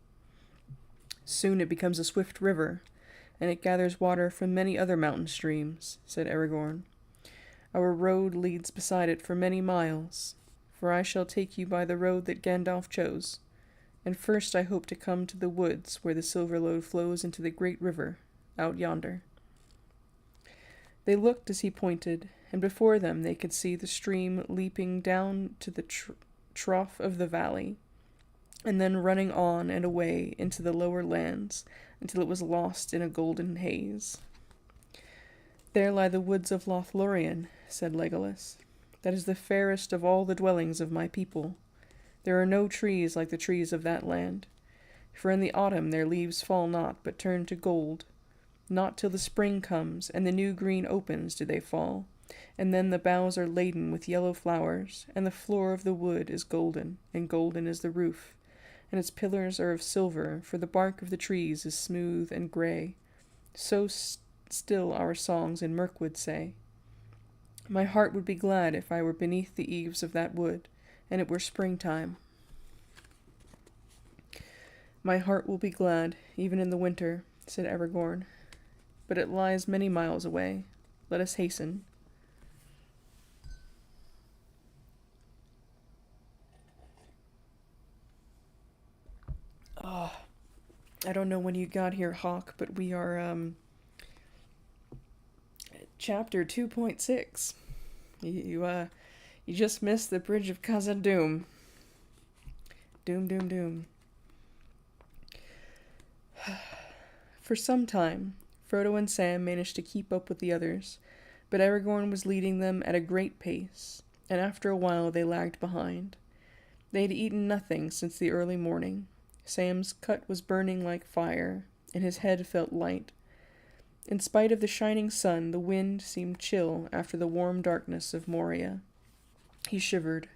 "Soon it becomes a swift river, and it gathers water from many other mountain streams," said Aragorn. "Our road leads beside it for many miles, for I shall take you by the road that Gandalf chose. And first I hope to come to the woods where the Silverlode flows into the great river, out yonder." They looked as he pointed, and before them they could see the stream leaping down to the trough of the valley, and then running on and away into the lower lands until it was lost in a golden haze. "There lie the woods of Lothlorien," said Legolas. "That is the fairest of all the dwellings of my people. There are no trees like the trees of that land, for in the autumn their leaves fall not, but turn to gold. Not till the spring comes, and the new green opens, do they fall, and then the boughs are laden with yellow flowers, and the floor of the wood is golden, and golden is the roof, and its pillars are of silver, for the bark of the trees is smooth and grey. So still our songs in Mirkwood say. My heart would be glad if I were beneath the eaves of that wood, and it were springtime." "My heart will be glad, even in the winter," said Aragorn. "But it lies many miles away. Let us hasten." I don't know when you got here, Hawk, but we are Chapter 2.6. You just missed the Bridge of Khazad-dûm. Doom, doom, doom. For some time, Frodo and Sam managed to keep up with the others, but Aragorn was leading them at a great pace, and after a while they lagged behind. They had eaten nothing since the early morning. Sam's cut was burning like fire, and his head felt light. In spite of the shining sun, the wind seemed chill after the warm darkness of Moria. He shivered.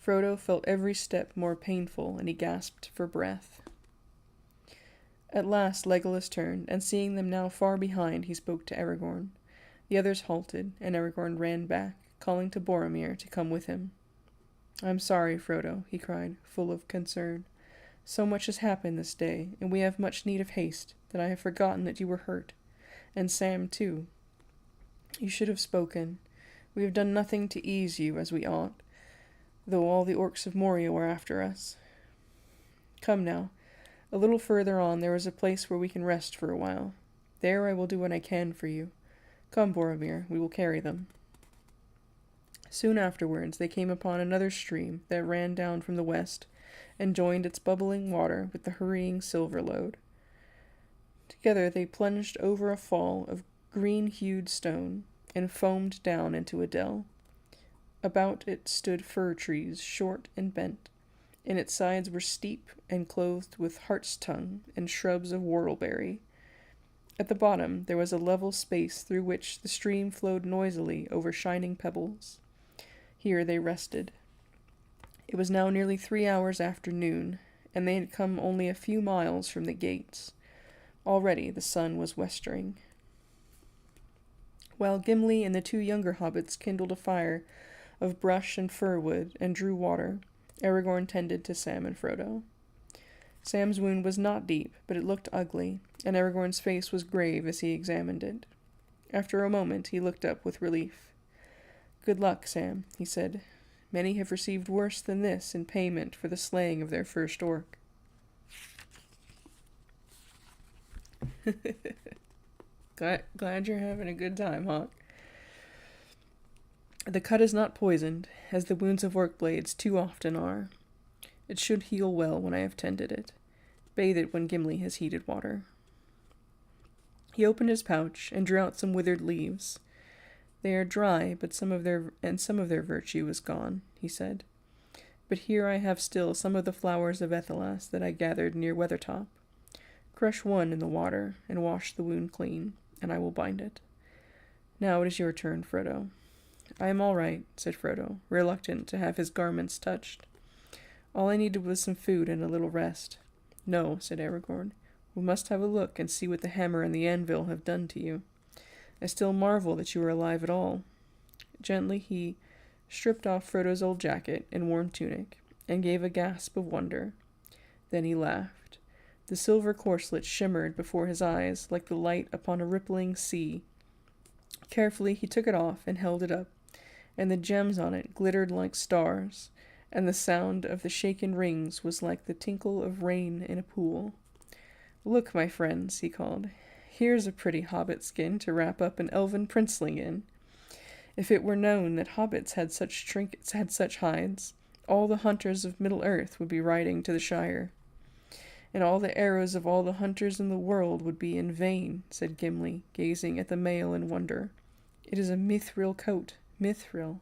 Frodo felt every step more painful, and he gasped for breath. At last Legolas turned, and seeing them now far behind, he spoke to Aragorn. The others halted, and Aragorn ran back, calling to Boromir to come with him. "I'm sorry, Frodo," he cried, full of concern. "So much has happened this day, and we have much need of haste, that I have forgotten that you were hurt. And Sam, too. You should have spoken. We have done nothing to ease you as we ought, though all the orcs of Moria were after us. Come now. A little further on there is a place where we can rest for a while. There I will do what I can for you. Come, Boromir, we will carry them." Soon afterwards they came upon another stream that ran down from the west, and joined its bubbling water with the hurrying Silverlode. Together they plunged over a fall of green-hued stone, and foamed down into a dell. About it stood fir trees, short and bent, and its sides were steep and clothed with hart's-tongue and shrubs of whortleberry. At the bottom there was a level space through which the stream flowed noisily over shining pebbles. Here they rested. It was now nearly 3 hours after noon, and they had come only a few miles from the gates. Already the sun was westering. While Gimli and the 2 younger hobbits kindled a fire of brush and fir-wood and drew water, Aragorn tended to Sam and Frodo. Sam's wound was not deep, but it looked ugly, and Aragorn's face was grave as he examined it. After a moment he looked up with relief. "Good luck, Sam," he said. "Many have received worse than this in payment for the slaying of their first orc." Glad you're having a good time, Hawk. "The cut is not poisoned, as the wounds of orc blades too often are. It should heal well when I have tended it. Bathe it when Gimli has heated water." He opened his pouch and drew out some withered leaves. "They are dry, but some of their virtue is gone," he said. "But here I have still some of the flowers of Ethelas that I gathered near Weathertop. Crush one in the water, and wash the wound clean, and I will bind it. Now it is your turn, Frodo." "I am all right," said Frodo, reluctant to have his garments touched. "All I needed was some food and a little rest." "No," said Aragorn. "We must have a look and see what the hammer and the anvil have done to you. I still marvel that you are alive at all." Gently he stripped off Frodo's old jacket and warm tunic, and gave a gasp of wonder. Then he laughed. The silver corslet shimmered before his eyes like the light upon a rippling sea. Carefully he took it off and held it up, and the gems on it glittered like stars, and the sound of the shaken rings was like the tinkle of rain in a pool. "Look, my friends," he called. "Here's a pretty hobbit skin to wrap up an elven princeling in. If it were known that hobbits had such trinkets, had such hides, all the hunters of Middle-earth would be riding to the Shire. And all the arrows of all the hunters in the world would be in vain," said Gimli, gazing at the mail in wonder. "It is a mithril coat, mithril.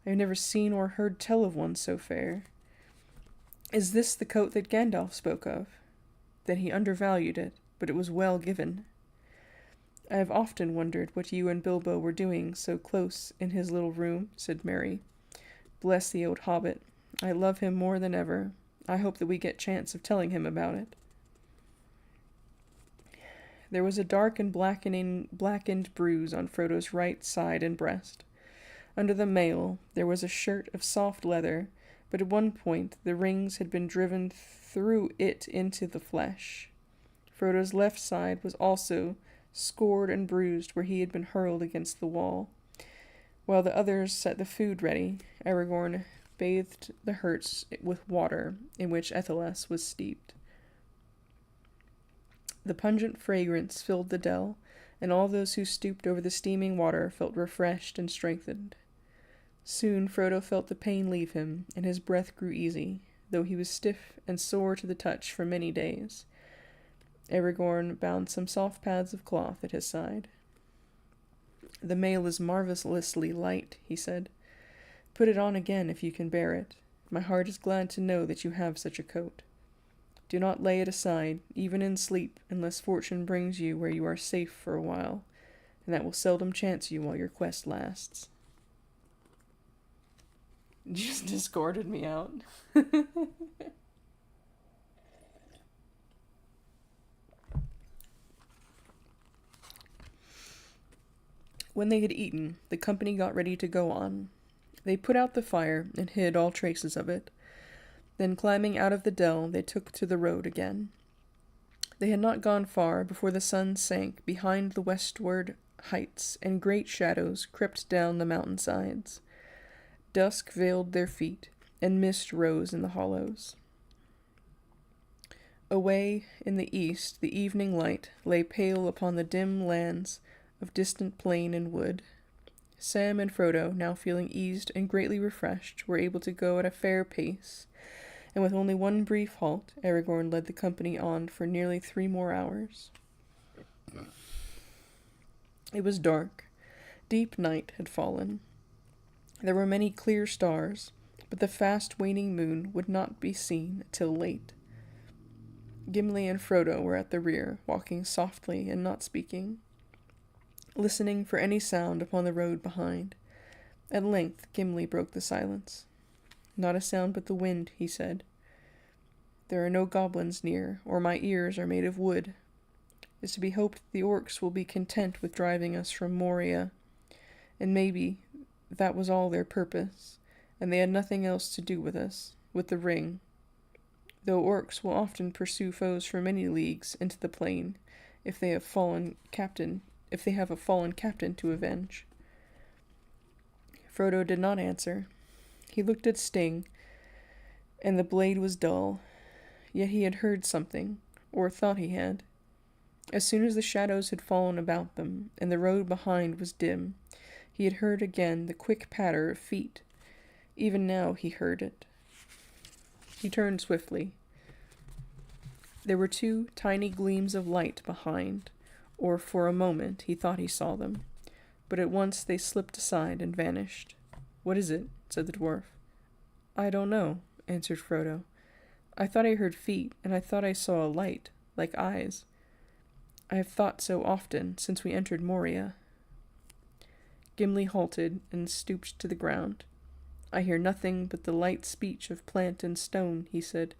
I have never seen or heard tell of one so fair. Is this the coat that Gandalf spoke of? Then he undervalued it, but it was well given. I have often wondered what you and Bilbo were doing so close in his little room," said Merry. "Bless the old hobbit. I love him more than ever. I hope that we get chance of telling him about it." There was a dark and blackened bruise on Frodo's right side and breast. Under the mail there was a shirt of soft leather, but at one point the rings had been driven through it into the flesh. Frodo's left side was also scored and bruised where he had been hurled against the wall. While the others set the food ready, Aragorn bathed the hurts with water in which Ethelas was steeped. The pungent fragrance filled the dell, and all those who stooped over the steaming water felt refreshed and strengthened. Soon Frodo felt the pain leave him, and his breath grew easy, though he was stiff and sore to the touch for many days. Aragorn bound some soft pads of cloth at his side. "The mail is marvelously light," he said. "Put it on again if you can bear it. My heart is glad to know that you have such a coat. Do not lay it aside, even in sleep, unless fortune brings you where you are safe for a while, and that will seldom chance you while your quest lasts." Just discorded me out. When they had eaten, the company got ready to go on. They put out the fire and hid all traces of it. Then, climbing out of the dell, they took to the road again. They had not gone far before the sun sank behind the westward heights, and great shadows crept down the mountain sides. Dusk veiled their feet, and mist rose in the hollows. Away in the east, the evening light lay pale upon the dim lands of distant plain and wood. Sam and Frodo, now feeling eased and greatly refreshed, were able to go at a fair pace, and with only one brief halt, Aragorn led the company on for nearly 3 more hours. It was dark. Deep night had fallen. There were many clear stars, but the fast waning moon would not be seen till late. Gimli and Frodo were at the rear, walking softly and not speaking, listening for any sound upon the road behind. At length Gimli broke the silence. "Not a sound but the wind," he said. "There are no goblins near, or my ears are made of wood. It's to be hoped the orcs will be content with driving us from Moria, and maybe that was all their purpose, and they had nothing else to do with us, with the ring, though orcs will often pursue foes for many leagues into the plain, if they have a fallen captain to avenge." Frodo did not answer. He looked at Sting, and the blade was dull, yet he had heard something, or thought he had. As soon as the shadows had fallen about them, and the road behind was dim, he had heard again the quick patter of feet. Even now he heard it. He turned swiftly. There were 2 tiny gleams of light behind, or for a moment he thought he saw them, but at once they slipped aside and vanished. "What is it?" said the dwarf. "I don't know," answered Frodo. "I thought I heard feet, and I thought I saw a light, like eyes. I have thought so often since we entered Moria." Gimli halted and stooped to the ground. "I hear nothing but the light speech of plant and stone," he said.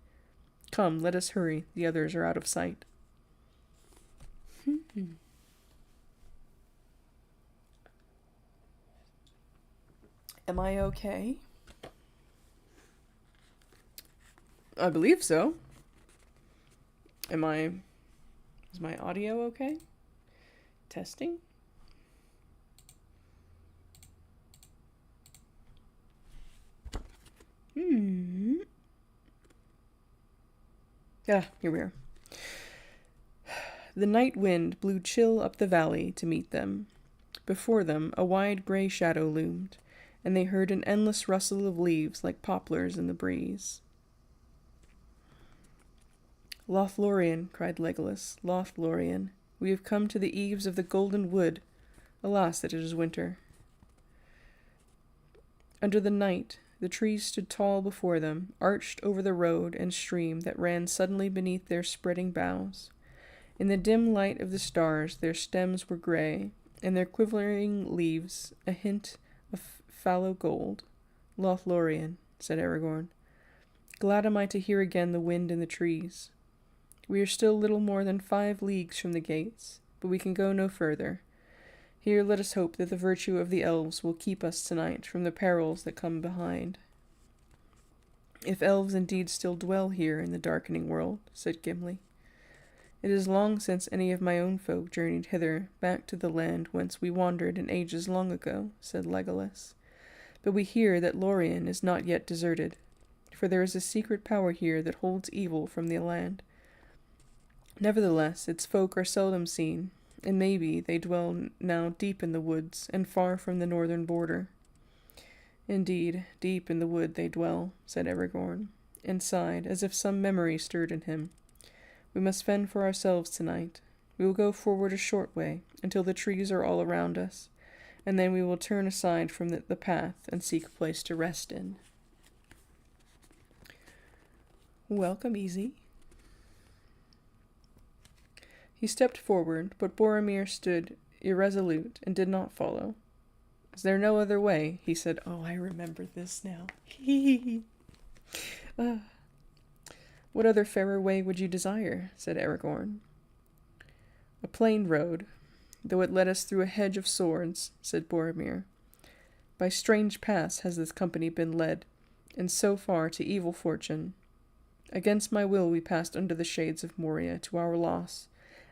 "Come, let us hurry. The others are out of sight." Am I okay? I believe so. Is my audio okay? Testing? Here we are. The night wind blew chill up the valley to meet them. Before them, a wide gray shadow loomed, and they heard an endless rustle of leaves like poplars in the breeze. "Lothlorien," cried Legolas, "Lothlorien, we have come to the eaves of the Golden Wood. Alas, that it is winter." Under the night, the trees stood tall before them, arched over the road and stream that ran suddenly beneath their spreading boughs. In the dim light of the stars, their stems were gray, and their quivering leaves a hint of fallow gold. "Lothlorien," said Aragorn. "Glad am I to hear again the wind in the trees. We are still little more than 5 leagues from the gates, but we can go no further. Here let us hope that the virtue of the elves will keep us tonight from the perils that come behind." "If elves indeed still dwell here in the darkening world," said Gimli. "It is long since any of my own folk journeyed hither, back to the land whence we wandered in ages long ago," said Legolas. "But we hear that Lorien is not yet deserted, for there is a secret power here that holds evil from the land. Nevertheless, its folk are seldom seen, and maybe they dwell now deep in the woods and far from the northern border. Indeed, deep in the wood they dwell, said Aragorn, and sighed, as if some memory stirred in him. We must fend for ourselves tonight. We will go forward a short way, until the trees are all around us, and then we will turn aside from the path and seek a place to rest in. Welcome, Easy. He stepped forward, but Boromir stood irresolute and did not follow. Is there no other way? He said. Oh, I remember this now. What other fairer way would you desire? Said Aragorn. A plain road, though it led us through a hedge of swords, said Boromir. By strange paths has this company been led, and so far to evil fortune. Against my will we passed under the shades of Moria to our loss,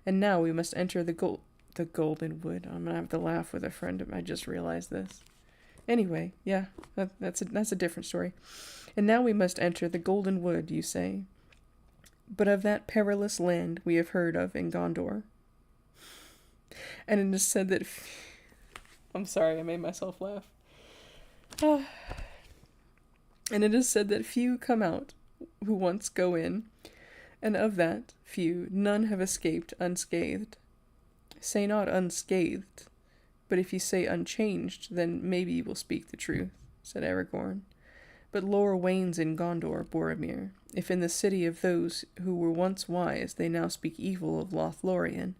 and now we must enter the Golden Wood. I'm gonna have to laugh with a friend. I just realized this. Anyway, yeah, that's a different story. And now we must enter the Golden Wood, you say. But of that perilous land we have heard of in Gondor. And it is said that... I'm sorry, I made myself laugh. And it is said that few come out who once go in, and of that few none have escaped unscathed. Say not unscathed, but if you say unchanged, then maybe you will speak the truth, said Aragorn. But lore wanes in Gondor, Boromir, if in the city of those who were once wise they now speak evil of Lothlorien.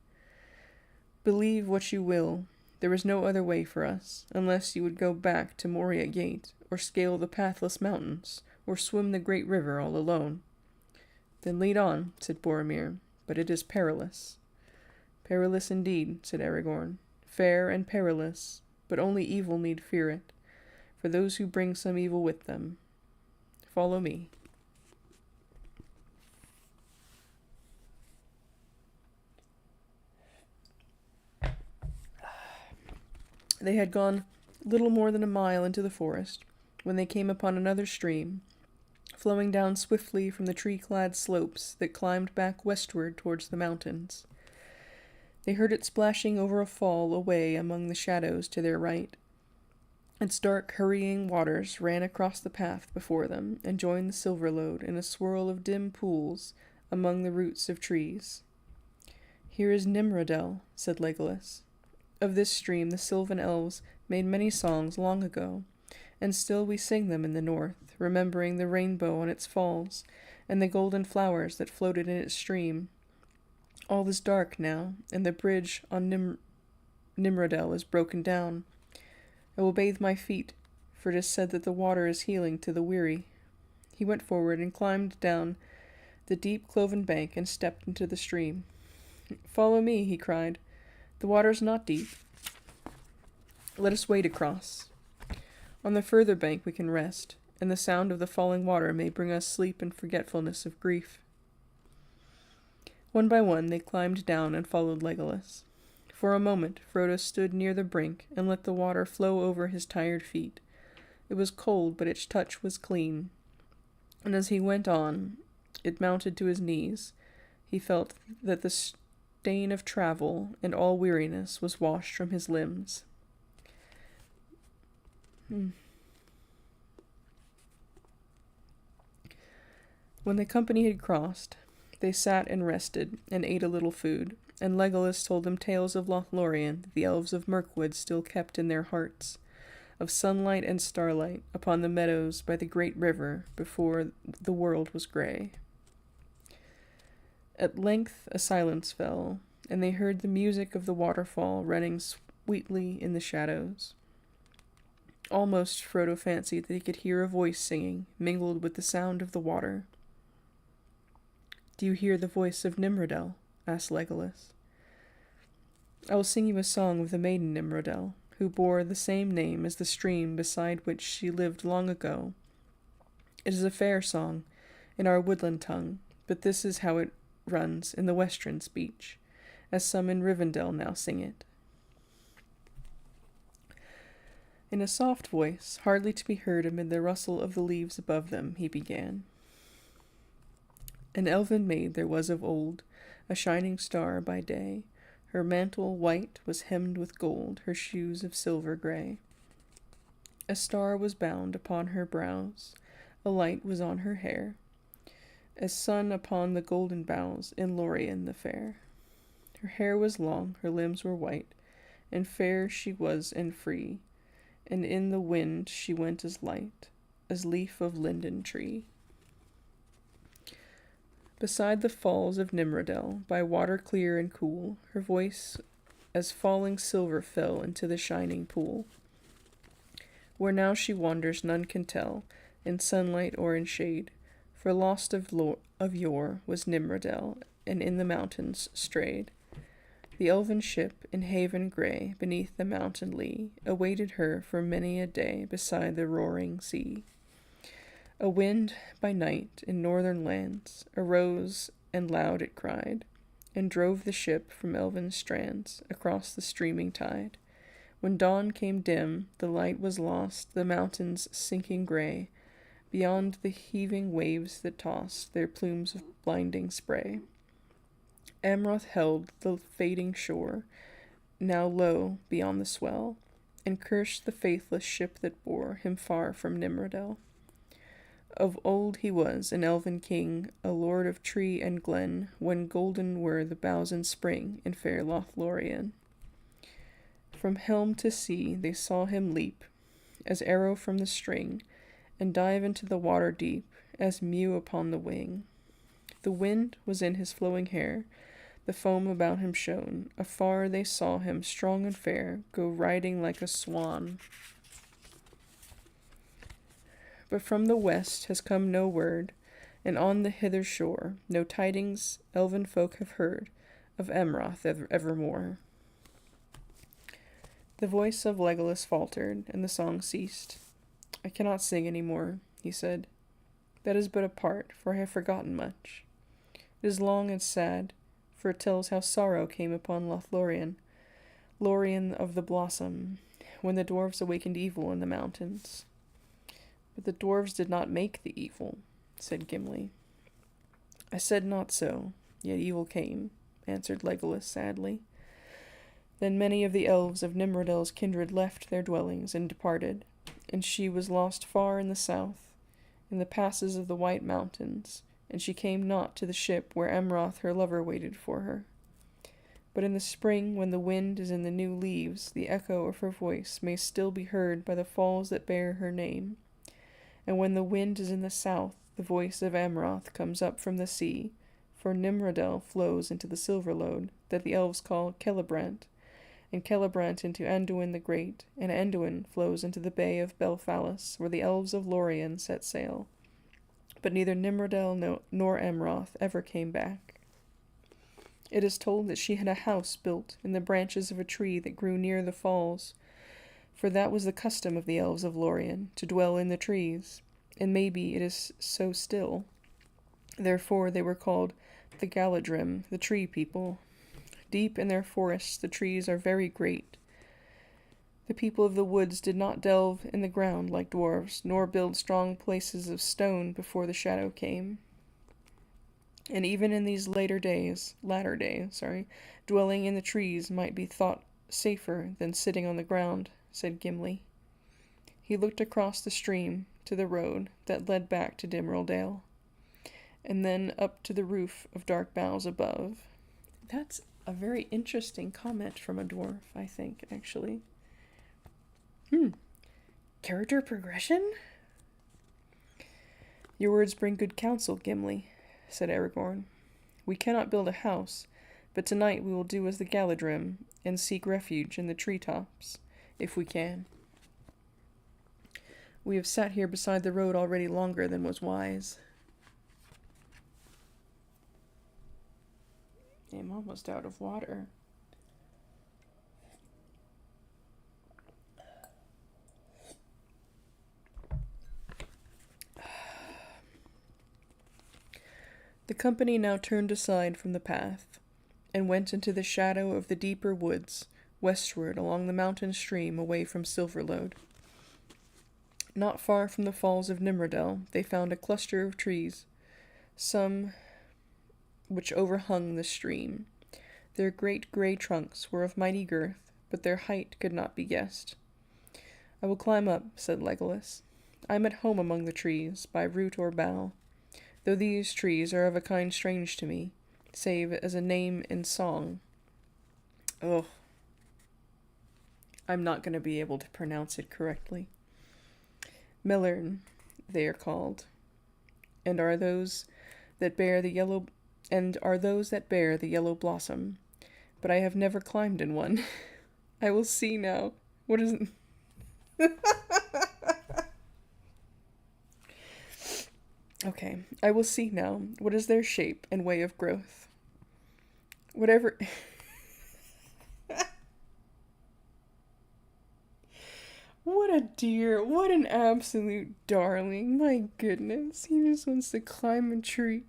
Believe what you will, there is no other way for us, unless you would go back to Moria Gate, or scale the pathless mountains, or swim the great river all alone. Then lead on, said Boromir, but it is perilous. Perilous indeed, said Aragorn, fair and perilous, but only evil need fear it, for those who bring some evil with them. Follow me. They had gone little more than a mile into the forest when they came upon another stream, flowing down swiftly from the tree-clad slopes that climbed back westward towards the mountains. They heard it splashing over a fall away among the shadows to their right. Its dark, hurrying waters ran across the path before them and joined the Silverlode in a swirl of dim pools among the roots of trees. Here is Nimrodel, said Legolas. Of this stream the Sylvan elves made many songs long ago, and still we sing them in the north, remembering the rainbow on its falls, and the golden flowers that floated in its stream. All is dark now, and the bridge on Nimrodel is broken down. I will bathe my feet, for it is said that the water is healing to the weary. He went forward and climbed down the deep cloven bank and stepped into the stream. Follow me, he cried. The water is not deep. Let us wade across. On the further bank we can rest, and the sound of the falling water may bring us sleep and forgetfulness of grief. One by one they climbed down and followed Legolas. For a moment Frodo stood near the brink and let the water flow over his tired feet. It was cold, but its touch was clean, and as he went on, it mounted to his knees. He felt that the stain of travel and all weariness was washed from his limbs. When the company had crossed, they sat and rested, and ate a little food, and Legolas told them tales of Lothlorien that the elves of Mirkwood still kept in their hearts, of sunlight and starlight upon the meadows by the great river before the world was grey. At length a silence fell, and they heard the music of the waterfall running sweetly in the shadows. Almost Frodo fancied that he could hear a voice singing, mingled with the sound of the water. "Do you hear the voice of Nimrodel?" asked Legolas. "I will sing you a song of the maiden Nimrodel, who bore the same name as the stream beside which she lived long ago. It is a fair song, in our woodland tongue, but this is how it runs in the western speech, as some in Rivendell now sing it." In a soft voice, hardly to be heard amid the rustle of the leaves above them, he began. "An elven maid there was of old, a shining star by day, Her mantle white was hemmed with gold, her shoes of silver gray. A star was bound upon her brows, a light was on her hair, as sun upon the golden boughs in Lorien the fair. Her hair was long, her limbs were white, and fair she was and free, and in the wind she went as light as leaf of linden tree. Beside the falls of Nimrodel, by water clear and cool, her voice as falling silver fell into the shining pool. Where now she wanders none can tell, in sunlight or in shade, for lost of yore was Nimrodel, and in the mountains strayed. The elven ship, in haven grey, beneath the mountain lee, awaited her for many a day beside the roaring sea. A wind, by night, in northern lands, arose, and loud it cried, and drove the ship from elven strands, across the streaming tide. When dawn came dim, the light was lost, the mountains sinking grey, beyond the heaving waves that tossed their plumes of blinding spray. Amroth held the fading shore, now low beyond the swell, and cursed the faithless ship that bore him far from Nimrodel. Of old he was an elven king, a lord of tree and glen, when golden were the boughs in spring in fair Lothlorien. From helm to sea they saw him leap, as arrow from the string, and dive into the water deep, as mew upon the wing. The wind was in his flowing hair, the foam about him shone. Afar they saw him, strong and fair, go riding like a swan. But from the west has come no word, and on the hither shore no tidings elven folk have heard of Amroth evermore. The voice of Legolas faltered, and the song ceased. I cannot sing any more, he said. That is but a part, for I have forgotten much. It is long and sad, for it tells how sorrow came upon Lothlorien, Lorien of the Blossom, when the dwarves awakened evil in the mountains. But the dwarves did not make the evil, said Gimli. I said not so, yet evil came, answered Legolas sadly. Then many of the elves of Nimrodel's kindred left their dwellings and departed, and she was lost far in the south, in the passes of the White Mountains, and she came not to the ship where Amroth her lover waited for her. But in the spring, when the wind is in the new leaves, the echo of her voice may still be heard by the falls that bear her name. And when the wind is in the south, the voice of Amroth comes up from the sea, for Nimrodel flows into the Silverlode, that the elves call Celebrant, and Celebrant into Anduin the Great, and Anduin flows into the bay of Belfalis, where the elves of Lorien set sail. But neither Nimrodel nor Amroth ever came back. It is told that she had a house built in the branches of a tree that grew near the falls, for that was the custom of the elves of Lorien, to dwell in the trees, and maybe it is so still. Therefore they were called the Galadrim, the tree people. Deep in their forests the trees are very great. The people of the woods did not delve in the ground like dwarves, nor build strong places of stone before the shadow came. And even in these latter days, dwelling in the trees might be thought safer than sitting on the ground, said Gimli. He looked across the stream to the road that led back to Dimrildale, and then up to the roof of dark boughs above. That's a very interesting comment from a dwarf, I think, actually. Character progression? Your words bring good counsel, Gimli, said Aragorn. We cannot build a house, but tonight we will do as the Galadrim, and seek refuge in the treetops, if we can. We have sat here beside the road already longer than was wise. I'm almost out of water. The company now turned aside from the path, and went into the shadow of the deeper woods, westward along the mountain stream away from Silverlode. Not far from the falls of Nimrodel, they found a cluster of trees, some which overhung the stream. Their great grey trunks were of mighty girth, but their height could not be guessed. "I will climb up," said Legolas. "I am at home among the trees, by root or bough, though these trees are of a kind strange to me, save as a name in song." Oh, I'm not going to be able to pronounce it correctly. "Melern, they are called, and are those that bear the yellow blossom, but I have never climbed in one. I will see now. What is it? Okay, I will see now what is their shape and way of growth. Whatever. What a dear, what an absolute darling. My goodness, he just wants to climb a tree.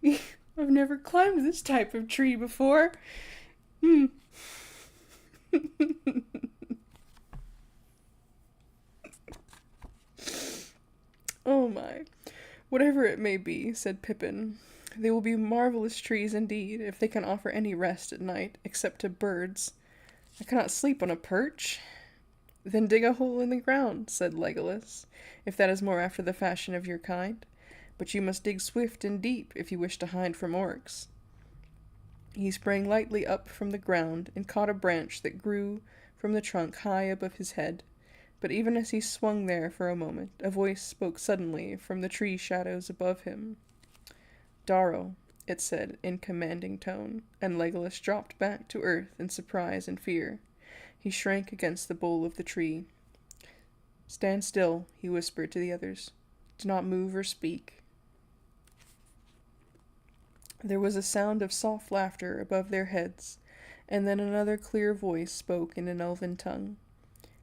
I've never climbed this type of tree before. Oh my. "Whatever it may be," said Pippin, "they will be marvellous trees indeed, if they can offer any rest at night, except to birds. I cannot sleep on a perch." "Then dig a hole in the ground," said Legolas, "if that is more after the fashion of your kind. But you must dig swift and deep, if you wish to hide from orcs." He sprang lightly up from the ground, and caught a branch that grew from the trunk high above his head. But even as he swung there for a moment, a voice spoke suddenly from the tree shadows above him. "Darrow," it said in commanding tone, and Legolas dropped back to earth in surprise and fear. He shrank against the bole of the tree. "Stand still," he whispered to the others. "Do not move or speak." There was a sound of soft laughter above their heads, and then another clear voice spoke in an elven tongue.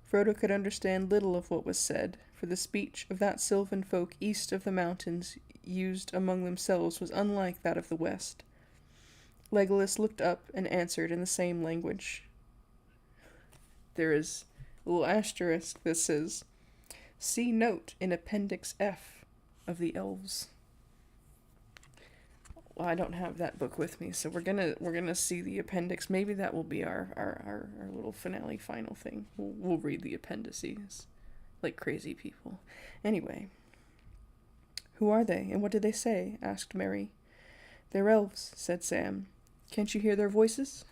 Frodo could understand little of what was said, for the speech of that sylvan folk east of the mountains used among themselves was unlike that of the west. Legolas looked up and answered in the same language. There is a little asterisk that says, "See note in Appendix F of the Elves." Well, I don't have that book with me, so we're gonna see the appendix. Maybe that will be our little finale final thing. We'll read the appendices like crazy people. Anyway. "Who are they, and what did they say?" asked Merry. "They're elves," said Sam. "Can't you hear their voices?"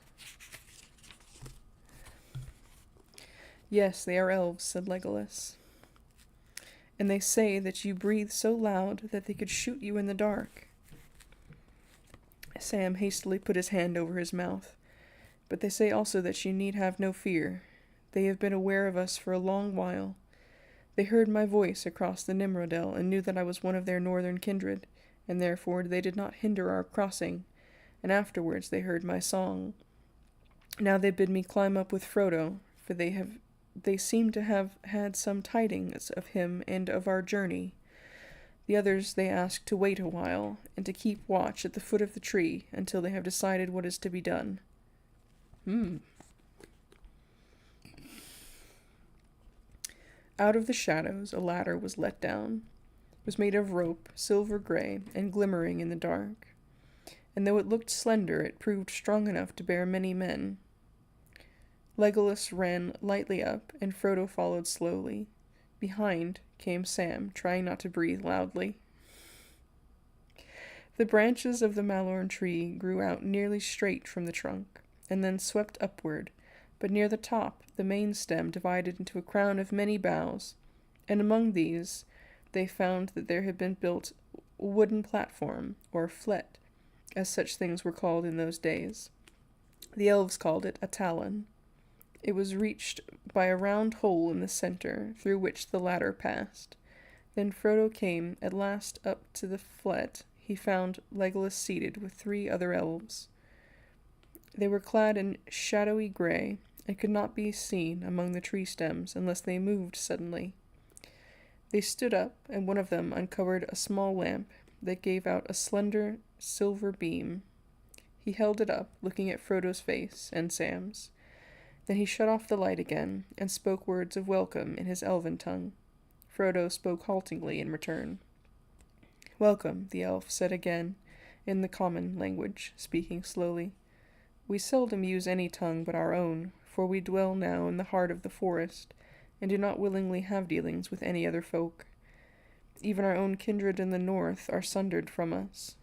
"Yes, they are elves," said Legolas. "And they say that you breathe so loud that they could shoot you in the dark." Sam hastily put his hand over his mouth. "But they say also that you need have no fear. They have been aware of us for a long while. They heard my voice across the Nimrodel and knew that I was one of their northern kindred, and therefore they did not hinder our crossing, and afterwards they heard my song. Now they bid me climb up with Frodo, for they seem to have had some tidings of him and of our journey. The others they ask to wait a while, and to keep watch at the foot of the tree until they have decided what is to be done." Out of the shadows a ladder was let down. It was made of rope, silver gray, and glimmering in the dark. And though it looked slender, it proved strong enough to bear many men. Legolas ran lightly up, and Frodo followed slowly. Behind came Sam, trying not to breathe loudly. The branches of the Malorn tree grew out nearly straight from the trunk, and then swept upward, but near the top the main stem divided into a crown of many boughs, and among these they found that there had been built a wooden platform, or flet, as such things were called in those days. The elves called it a talon. It was reached by a round hole in the center, through which the ladder passed. Then Frodo came at last up to the flet. He found Legolas seated with 3 other elves. They were clad in shadowy gray, and could not be seen among the tree stems unless they moved suddenly. They stood up, and one of them uncovered a small lamp that gave out a slender silver beam. He held it up, looking at Frodo's face and Sam's. Then he shut off the light again, and spoke words of welcome in his elven tongue. Frodo spoke haltingly in return. "Welcome," the elf said again, in the common language, speaking slowly. We seldom use any tongue but our own, for we dwell now in the heart of the forest, and do not willingly have dealings with any other folk. Even our own kindred in the north are sundered from us.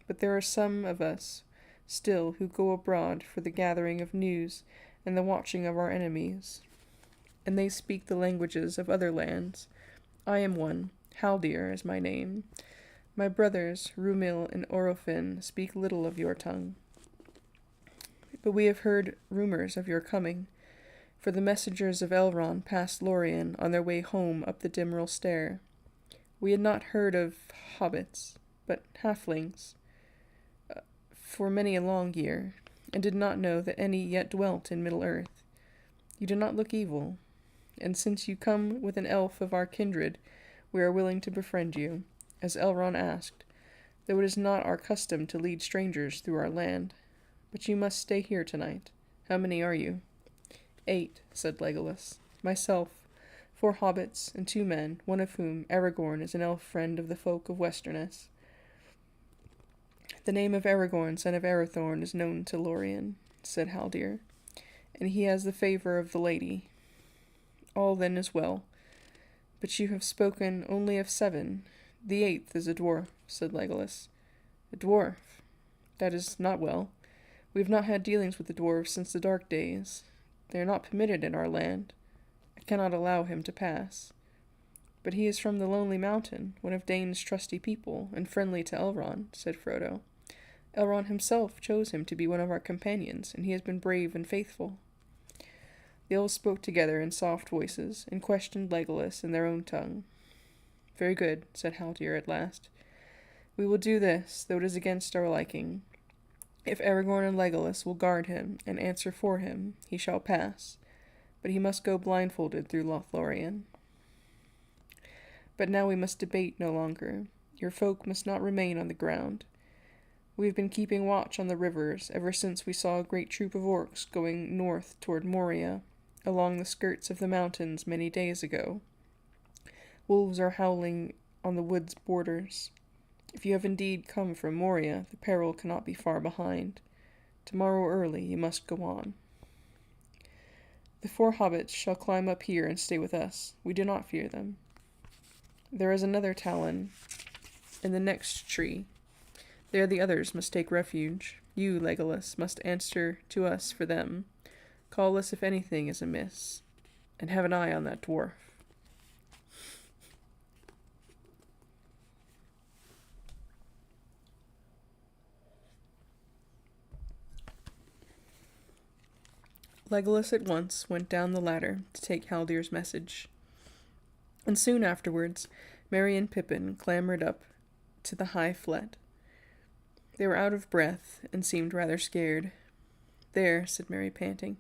But there are some of us still who go abroad for the gathering of news and the watching of our enemies, and they speak the languages of other lands. I am one. Haldir is my name. My brothers, Rumil and Orofin, speak little of your tongue. But we have heard rumors of your coming, for the messengers of Elrond passed Lorien on their way home up the Dimral Stair. We had not heard of hobbits, but halflings, for many a long year, and did not know that any yet dwelt in Middle-earth. You do not look evil, and since you come with an elf of our kindred, we are willing to befriend you, as Elrond asked, though it is not our custom to lead strangers through our land. But you must stay here tonight. How many are you? 8, said Legolas. Myself, 4 hobbits, and 2 men, one of whom, Aragorn, is an elf friend of the folk of Westerness. The name of Aragorn, son of Arathorn, is known to Lorien, said Haldir, and he has the favour of the lady. All then is well. But you have spoken only of 7. The 8th is a dwarf, said Legolas. A dwarf? That is not well. We have not had dealings with the dwarves since the dark days. They are not permitted in our land. I cannot allow him to pass. But he is from the Lonely Mountain, one of Dane's trusty people, and friendly to Elrond, said Frodo. Elrond himself chose him to be one of our companions, and he has been brave and faithful. The elves spoke together in soft voices, and questioned Legolas in their own tongue. Very good, said Haldir at last. We will do this, though it is against our liking. If Aragorn and Legolas will guard him and answer for him, he shall pass, but he must go blindfolded through Lothlorien. But now we must debate no longer. Your folk must not remain on the ground. We have been keeping watch on the rivers ever since we saw a great troop of orcs going north toward Moria, along the skirts of the mountains many days ago. Wolves are howling on the wood's borders. If you have indeed come from Moria, the peril cannot be far behind. Tomorrow early you must go on. The 4 hobbits shall climb up here and stay with us. We do not fear them. There is another Talon in the next tree. There the others must take refuge. You, Legolas, must answer to us for them. Call us if anything is amiss, and have an eye on that dwarf. Legolas at once went down the ladder to take Haldir's message, and soon afterwards Merry and Pippin clambered up to the high flet. They were out of breath and seemed rather scared. There, said Merry, panting,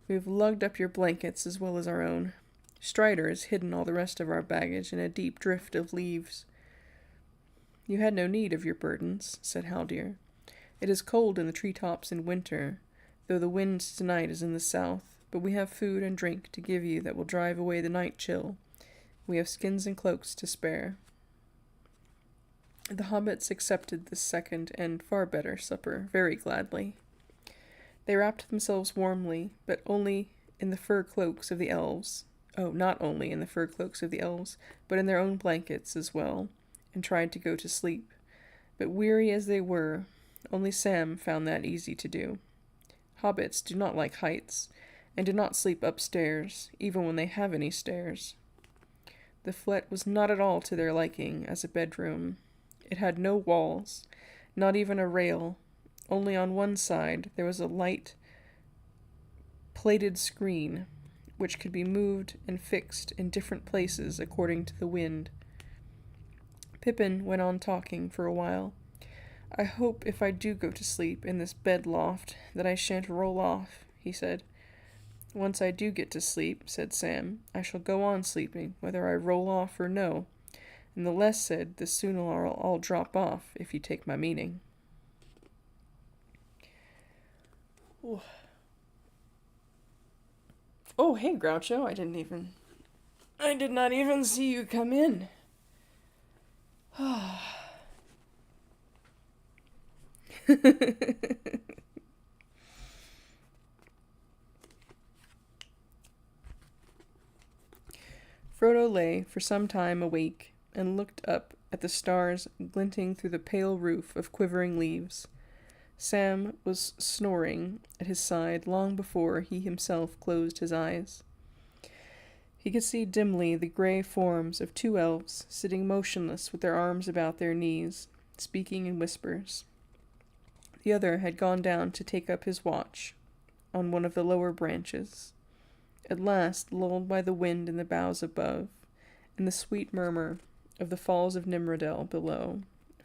we have lugged up your blankets as well as our own. Strider has hidden all the rest of our baggage in a deep drift of leaves. You had no need of your burdens, said Haldir. It is cold in the treetops in winter, though the wind tonight is in the south, but we have food and drink to give you that will drive away the night chill. We have skins and cloaks to spare. The hobbits accepted this second and far better supper very gladly. They wrapped themselves warmly, but only in the fur cloaks of the elves. Oh, not only in the fur cloaks of the elves, but in their own blankets as well, and tried to go to sleep. But weary as they were, only Sam found that easy to do. Hobbits do not like heights, and do not sleep upstairs, even when they have any stairs. The flet was not at all to their liking as a bedroom. It had no walls, not even a rail. Only on one side there was a light plated screen, which could be moved and fixed in different places according to the wind. Pippin went on talking for a while. I hope if I do go to sleep in this bed loft that I shan't roll off, he said. Once I do get to sleep, said Sam, I shall go on sleeping, whether I roll off or no. And the less said, the sooner I'll drop off, if you take my meaning. Oh, hey, Groucho, I did not even see you come in. Frodo lay for some time awake and looked up at the stars glinting through the pale roof of quivering leaves. Sam was snoring at his side long before he himself closed his eyes. He could see dimly the gray forms of two elves sitting motionless with their arms about their knees, speaking in whispers. The other had gone down to take up his watch on one of the lower branches. At last, lulled by the wind in the boughs above, and the sweet murmur of the falls of Nimrodel below,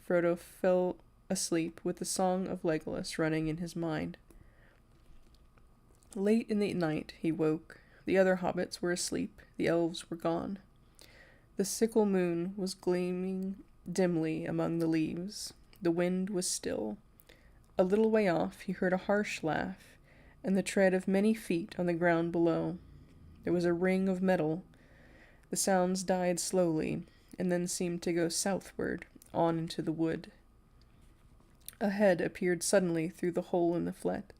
Frodo fell asleep with the song of Legolas running in his mind. Late in the night he woke. The other hobbits were asleep. The elves were gone. The sickle moon was gleaming dimly among the leaves. The wind was still. A little way off he heard a harsh laugh, and the tread of many feet on the ground below. There was a ring of metal. The sounds died slowly, and then seemed to go southward, on into the wood. A head appeared suddenly through the hole in the flet.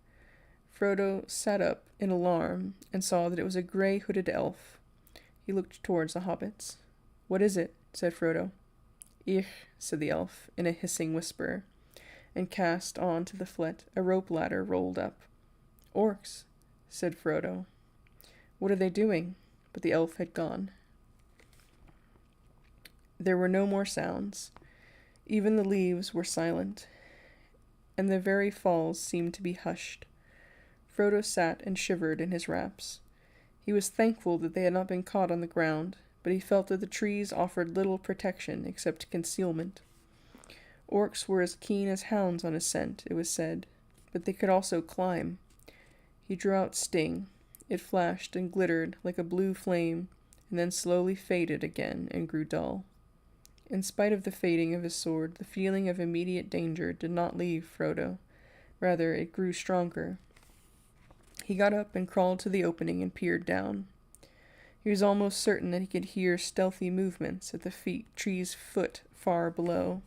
Frodo sat up in alarm, and saw that it was a grey hooded elf. He looked towards the hobbits. "What is it?" said Frodo. "Ich," said the elf, in a hissing whisper, and cast on to the flet a rope ladder rolled up. "Orcs," said Frodo. "What are they doing?" But the elf had gone. There were no more sounds. Even the leaves were silent, and the very falls seemed to be hushed. Frodo sat and shivered in his wraps. He was thankful that they had not been caught on the ground, but he felt that the trees offered little protection except concealment. Orcs were as keen as hounds on a scent, it was said, but they could also climb. He drew out Sting. It flashed and glittered like a blue flame, and then slowly faded again and grew dull. In spite of the fading of his sword, the feeling of immediate danger did not leave Frodo. Rather, it grew stronger. He got up and crawled to the opening and peered down. He was almost certain that he could hear stealthy movements at the tree's foot far below.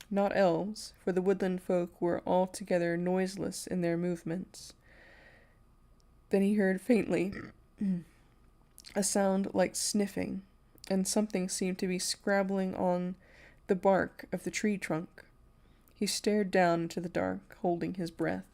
Not elves, for the woodland folk were altogether noiseless in their movements. Then he heard faintly a sound like sniffing, and something seemed to be scrabbling on the bark of the tree trunk. He stared down into the dark, holding his breath.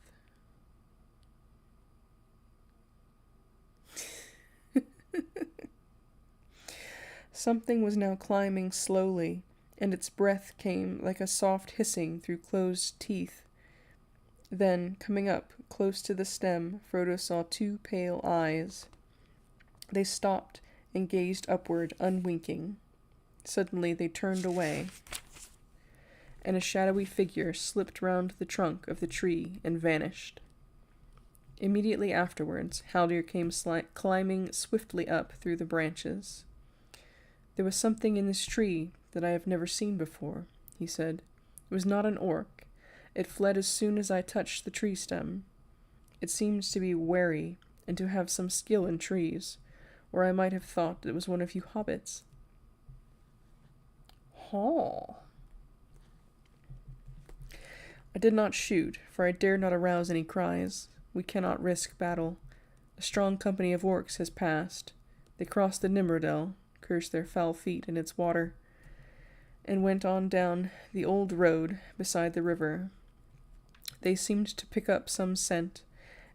Something was now climbing slowly, and its breath came like a soft hissing through closed teeth. Then, coming up close to the stem, Frodo saw two pale eyes. They stopped and gazed upward, unwinking. Suddenly they turned away, and a shadowy figure slipped round the trunk of the tree and vanished. Immediately afterwards, Haldir came climbing swiftly up through the branches. "There was something in this tree that I have never seen before," he said. "It was not an orc. It fled as soon as I touched the tree stem. It seems to be wary and to have some skill in trees, or I might have thought it was one of you hobbits." "Haw." "I did not shoot, for I dared not arouse any cries. We cannot risk battle. A strong company of orcs has passed. They crossed the Nimrodel, cursed their foul feet in its water, and went on down the old road beside the river. They seemed to pick up some scent,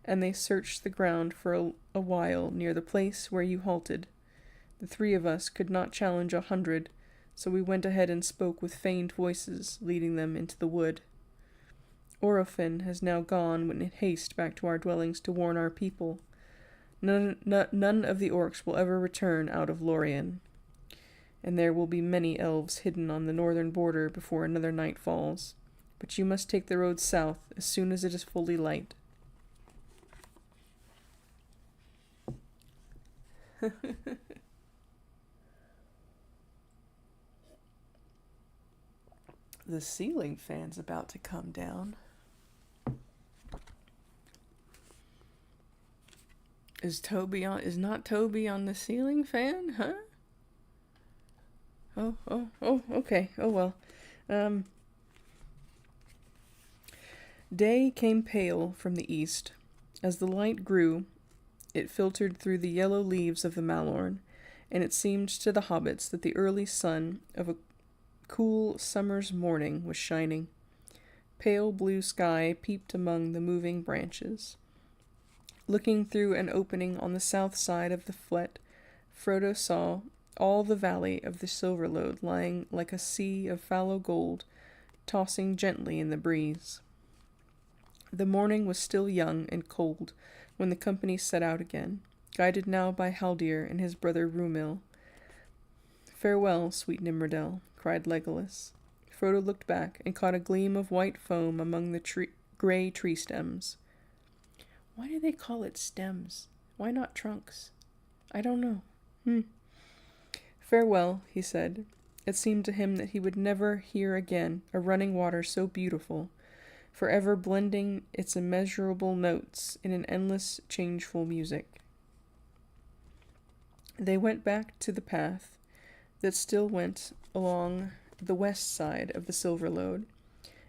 and they searched the ground for a while near the place where you halted. The three of us could not challenge 100, so we went ahead and spoke with feigned voices, leading them into the wood. Orofin has now gone in haste back to our dwellings to warn our people. None of the orcs will ever return out of Lorien, and there will be many elves hidden on the northern border before another night falls. But you must take the road south as soon as it is fully light." The ceiling fan's about to come down. Is not Toby on the ceiling fan, huh? Oh, okay. Oh well. Day came pale from the east. As the light grew, it filtered through the yellow leaves of the malorn, and it seemed to the hobbits that the early sun of a cool summer's morning was shining. Pale blue sky peeped among the moving branches. Looking through an opening on the south side of the flet, Frodo saw all the valley of the Silverlode lying like a sea of fallow gold, tossing gently in the breeze. The morning was still young and cold when the company set out again, guided now by Haldir and his brother Rumil. "Farewell, sweet Nimrodel," cried Legolas. Frodo looked back and caught a gleam of white foam among the grey tree stems. Why do they call it stems? Why not trunks? I don't know. "Farewell," he said. It seemed to him that he would never hear again a running water so beautiful, forever blending its immeasurable notes in an endless, changeful music. They went back to the path that still went along the west side of the Silverlode,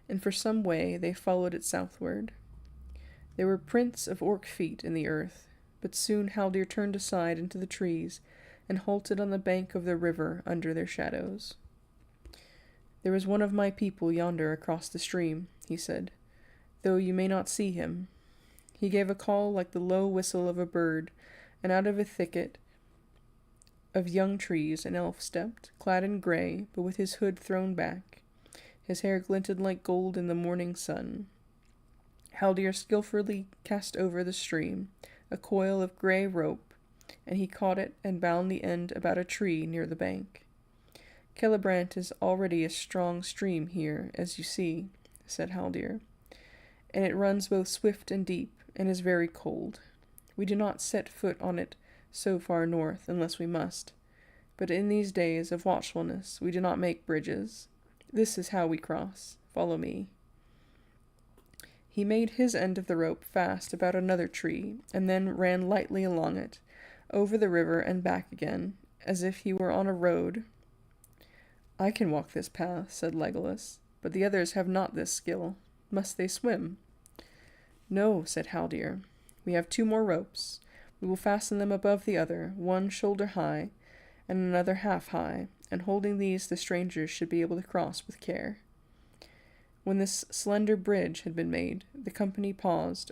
and for some way they followed it southward. There were prints of orc feet in the earth, but soon Haldir turned aside into the trees and halted on the bank of the river under their shadows. "There is one of my people yonder across the stream," he said, "though you may not see him." He gave a call like the low whistle of a bird, and out of a thicket of young trees an elf stepped, clad in grey, but with his hood thrown back. His hair glinted like gold in the morning sun. Haldir skillfully cast over the stream a coil of grey rope, and he caught it and bound the end about a tree near the bank. "Celebrant is already a strong stream here, as you see," said Haldir, "and it runs both swift and deep, and is very cold. We do not set foot on it so far north unless we must, but in these days of watchfulness we do not make bridges. This is how we cross. Follow me." He made his end of the rope fast about another tree, and then ran lightly along it, over the river and back again, as if he were on a road. "I can walk this path," said Legolas, "but the others have not this skill. Must they swim?" "No," said Haldir. "We have 2 more ropes. We will fasten them above the other, one shoulder high, and another half high, and holding these the strangers should be able to cross with care." When this slender bridge had been made, the company paused.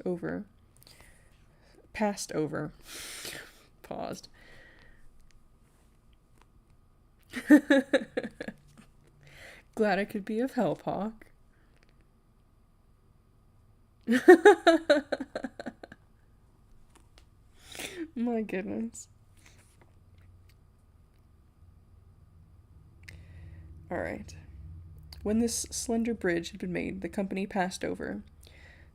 Glad I could be of help, Hawk. My goodness. Alright. When this slender bridge had been made, the company passed over,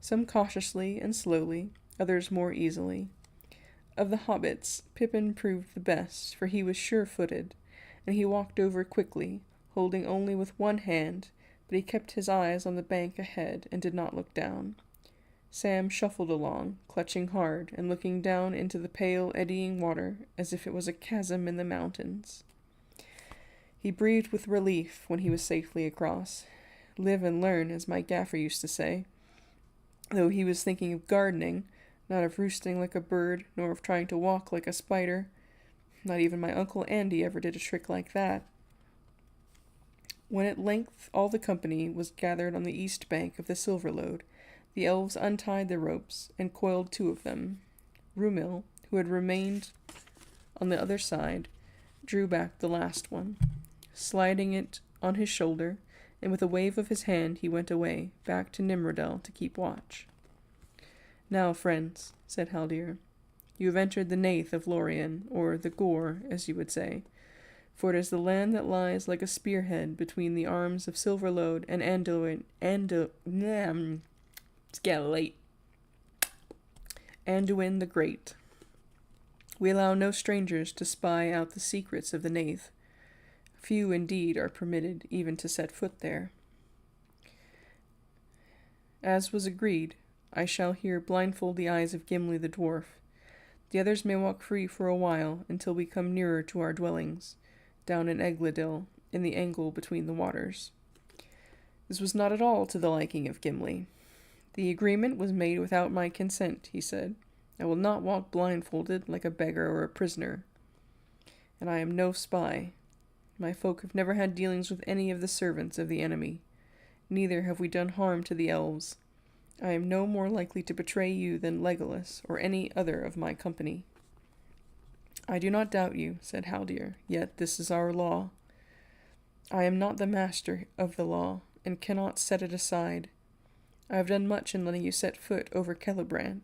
some cautiously and slowly, others more easily. Of the hobbits, Pippin proved the best, for he was sure-footed, and he walked over quickly, holding only with one hand, but he kept his eyes on the bank ahead and did not look down. Sam shuffled along, clutching hard and looking down into the pale, eddying water as if it was a chasm in the mountains. He breathed with relief when he was safely across. Live and learn, as my gaffer used to say, though he was thinking of gardening, not of roosting like a bird, nor of trying to walk like a spider. Not even my Uncle Andy ever did a trick like that. When at length all the company was gathered on the east bank of the Silverlode, the elves untied the ropes and coiled 2 of them. Rumil, who had remained on the other side, drew back the last one, sliding it on his shoulder, and with a wave of his hand he went away, back to Nimrodel to keep watch. "Now, friends," said Haldir, "you have entered the Nath of Lorien, or the Gore, as you would say, for it is the land that lies like a spearhead between the arms of Silverlode and it's getting late. Anduin the Great. We allow no strangers to spy out the secrets of the Nath. Few indeed are permitted even to set foot there. As was agreed, I shall here blindfold the eyes of Gimli the dwarf. The others may walk free for a while until we come nearer to our dwellings, down in Egladil, in the angle between the waters." This was not at all to the liking of Gimli. "The agreement was made without my consent," he said. "I will not walk blindfolded like a beggar or a prisoner." and I am no spy. My folk have never had dealings with any of the servants of the enemy. Neither have we done harm to the elves. I am no more likely to betray you than Legolas or any other of my company." "I do not doubt you," said Haldir, "yet this is our law. I am not the master of the law, and cannot set it aside. I have done much in letting you set foot over Celebrimbor."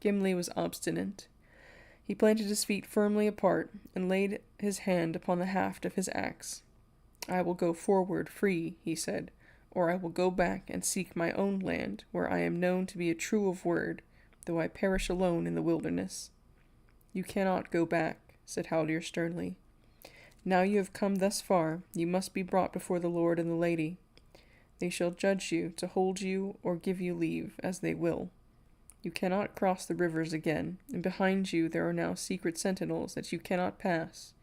Gimli was obstinate. He planted his feet firmly apart, and laid his hand upon the haft of his axe. "I will go forward free," he said, "or I will go back and seek my own land, where I am known to be a true of word, though I perish alone in the wilderness." "You cannot go back," said Haldir sternly. "Now you have come thus far, you must be brought before the Lord and the Lady. They shall judge you, to hold you or give you leave, as they will. You cannot cross the rivers again, and behind you there are now secret sentinels that you cannot pass.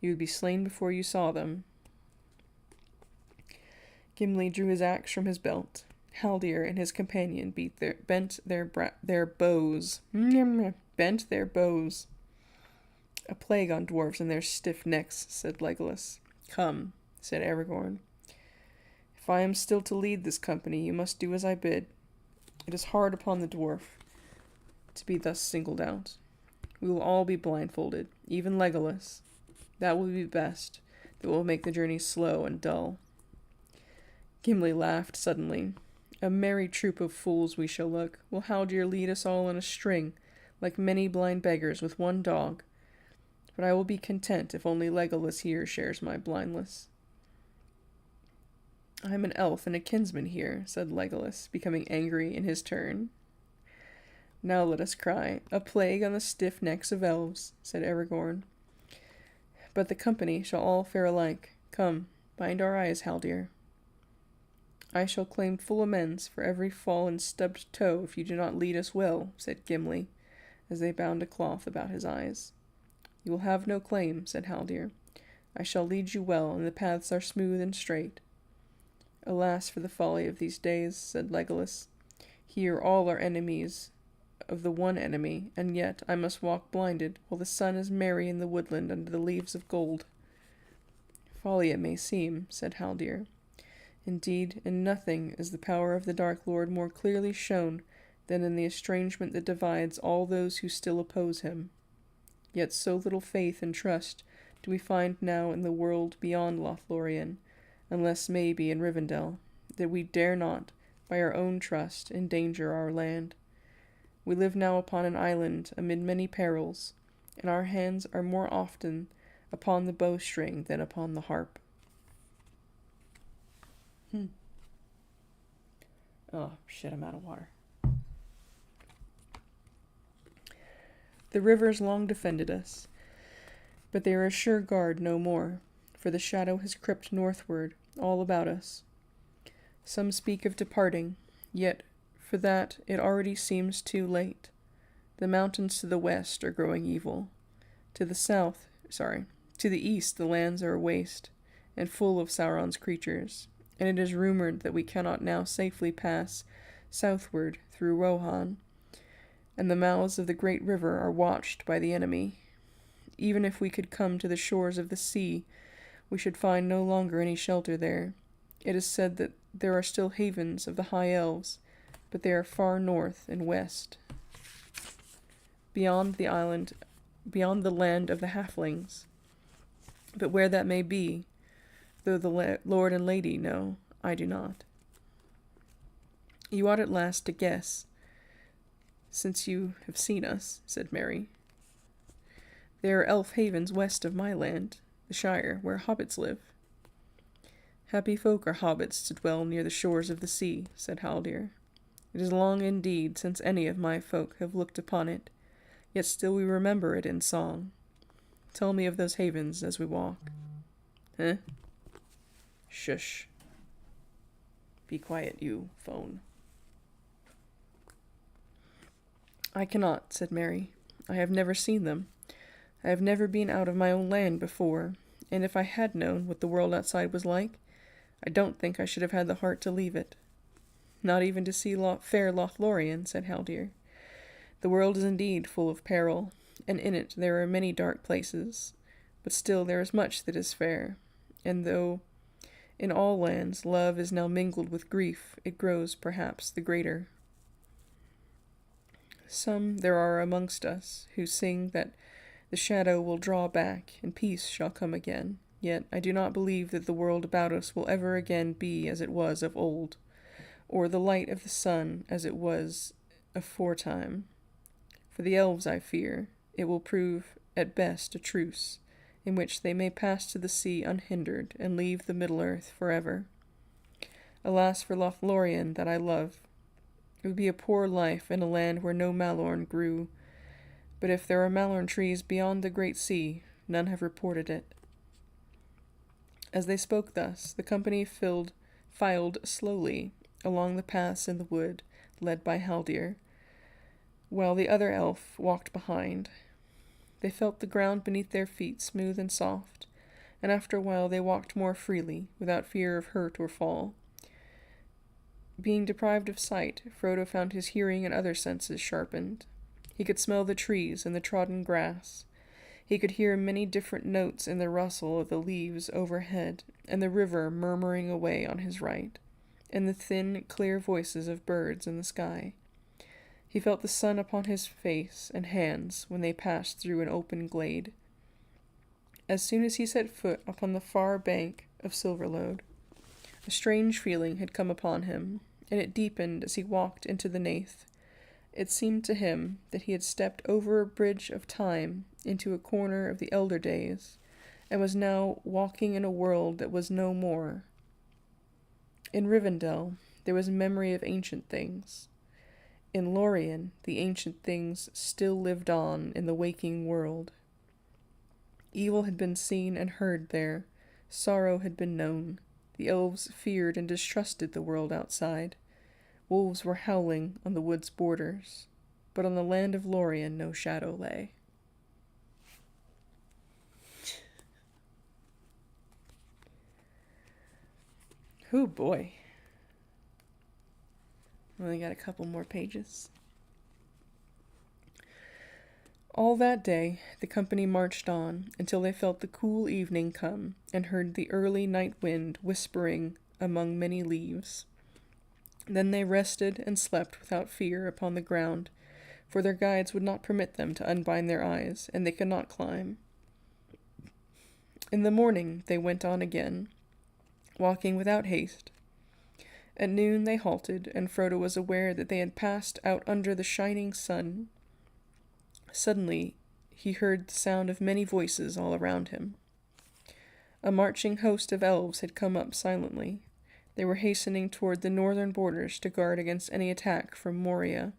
You would be slain before you saw them." Gimli drew his axe from his belt. Haldir and his companion bent their bows. "A plague on dwarves and their stiff necks," said Legolas. "Come," said Aragorn. "If I am still to lead this company, you must do as I bid. It is hard upon the dwarf to be thus singled out. We will all be blindfolded, even Legolas. That will be best. That will make the journey slow and dull." Gimli laughed suddenly. "A merry troop of fools we shall look. Will Haldir lead us all in a string, like many blind beggars with one dog? But I will be content if only Legolas here shares my blindness." "I am an elf and a kinsman here," said Legolas, becoming angry in his turn. "Now let us cry, 'A plague on the stiff necks of elves,'" said Aragorn. "But the company shall all fare alike. Come, bind our eyes, Haldir." "I shall claim full amends for every fall and stubbed toe if you do not lead us well," said Gimli, as they bound a cloth about his eyes. "You will have no claim," said Haldir. "I shall lead you well, and the paths are smooth and straight." "Alas for the folly of these days," said Legolas. "Here all are enemies of the one enemy, and yet I must walk blinded, while the sun is merry in the woodland under the leaves of gold." "Folly it may seem," said Haldir. "Indeed, in nothing is the power of the Dark Lord more clearly shown than in the estrangement that divides all those who still oppose him. Yet so little faith and trust do we find now in the world beyond Lothlorien, unless maybe in Rivendell, that we dare not, by our own trust, endanger our land. We live now upon an island amid many perils, and our hands are more often upon the bowstring than upon the harp." Oh, shit, I'm out of water. "The rivers long defended us, but they are a sure guard no more, for the shadow has crept northward all about us. Some speak of departing, yet for that it already seems too late. The mountains to the west are growing evil. To the east the lands are a waste, and full of Sauron's creatures, and it is rumored that we cannot now safely pass southward through Rohan, and the mouths of the great river are watched by the enemy. Even if we could come to the shores of the sea, we should find no longer any shelter there. It is said that there are still havens of the high elves, but they are far north and west, beyond the land of the halflings. But where that may be, though the Lord and Lady know, I do not." "You ought at last to guess, since you have seen us," said Merry. "There are elf havens west of my land, the Shire, where hobbits live." "Happy folk are hobbits to dwell near the shores of the sea," said Haldir. "It is long indeed since any of my folk have looked upon it, yet still we remember it in song. Tell me of those havens as we walk." "Huh? Shush. Be quiet, you phone." "I cannot," said Merry. "I have never seen them. I have never been out of my own land before, and if I had known what the world outside was like, I don't think I should have had the heart to leave it." "Not even to see fair Lothlorien," said Haldir. "The world is indeed full of peril, and in it there are many dark places. but still there is much that is fair, and though in all lands love is now mingled with grief, it grows, perhaps, the greater. Some there are amongst us who sing that the shadow will draw back, and peace shall come again. Yet I do not believe that the world about us will ever again be as it was of old, or the light of the sun as it was aforetime. For the elves, I fear, it will prove at best a truce, in which they may pass to the sea unhindered, and leave the Middle-earth forever. Alas for Lothlorien that I love. It would be a poor life in a land where no malorn grew, but if there are malorn trees beyond the great sea, none have reported it. As they spoke thus, the company filed slowly along the paths in the wood, led by Haldir, while the other elf walked behind. They felt the ground beneath their feet smooth and soft, and after a while they walked more freely, without fear of hurt or fall. Being deprived of sight, Frodo found his hearing and other senses sharpened. He could smell the trees and the trodden grass. He could hear many different notes in the rustle of the leaves overhead, and the river murmuring away on his right, and the thin, clear voices of birds in the sky. He felt the sun upon his face and hands when they passed through an open glade. As soon as he set foot upon the far bank of Silverlode, a strange feeling had come upon him, and it deepened as he walked into the Nath. It seemed to him that he had stepped over a bridge of time into a corner of the elder days, and was now walking in a world that was no more. In Rivendell, there was a memory of ancient things. In Lorien, the ancient things still lived on in the waking world. Evil had been seen and heard there. Sorrow had been known. The elves feared and distrusted the world outside. Wolves were howling on the wood's borders, but on the land of Lorien no shadow lay. Oh boy. Only got a couple more pages. All that day the company marched on until they felt the cool evening come and heard the early night wind whispering among many leaves. Then they rested and slept without fear upon the ground, for their guides would not permit them to unbind their eyes, and they could not climb. In the morning they went on again, walking without haste. At noon they halted, and Frodo was aware that they had passed out under the shining sun. Suddenly he heard the sound of many voices all around him. A marching host of elves had come up silently. They were hastening toward the northern borders to guard against any attack from Moria,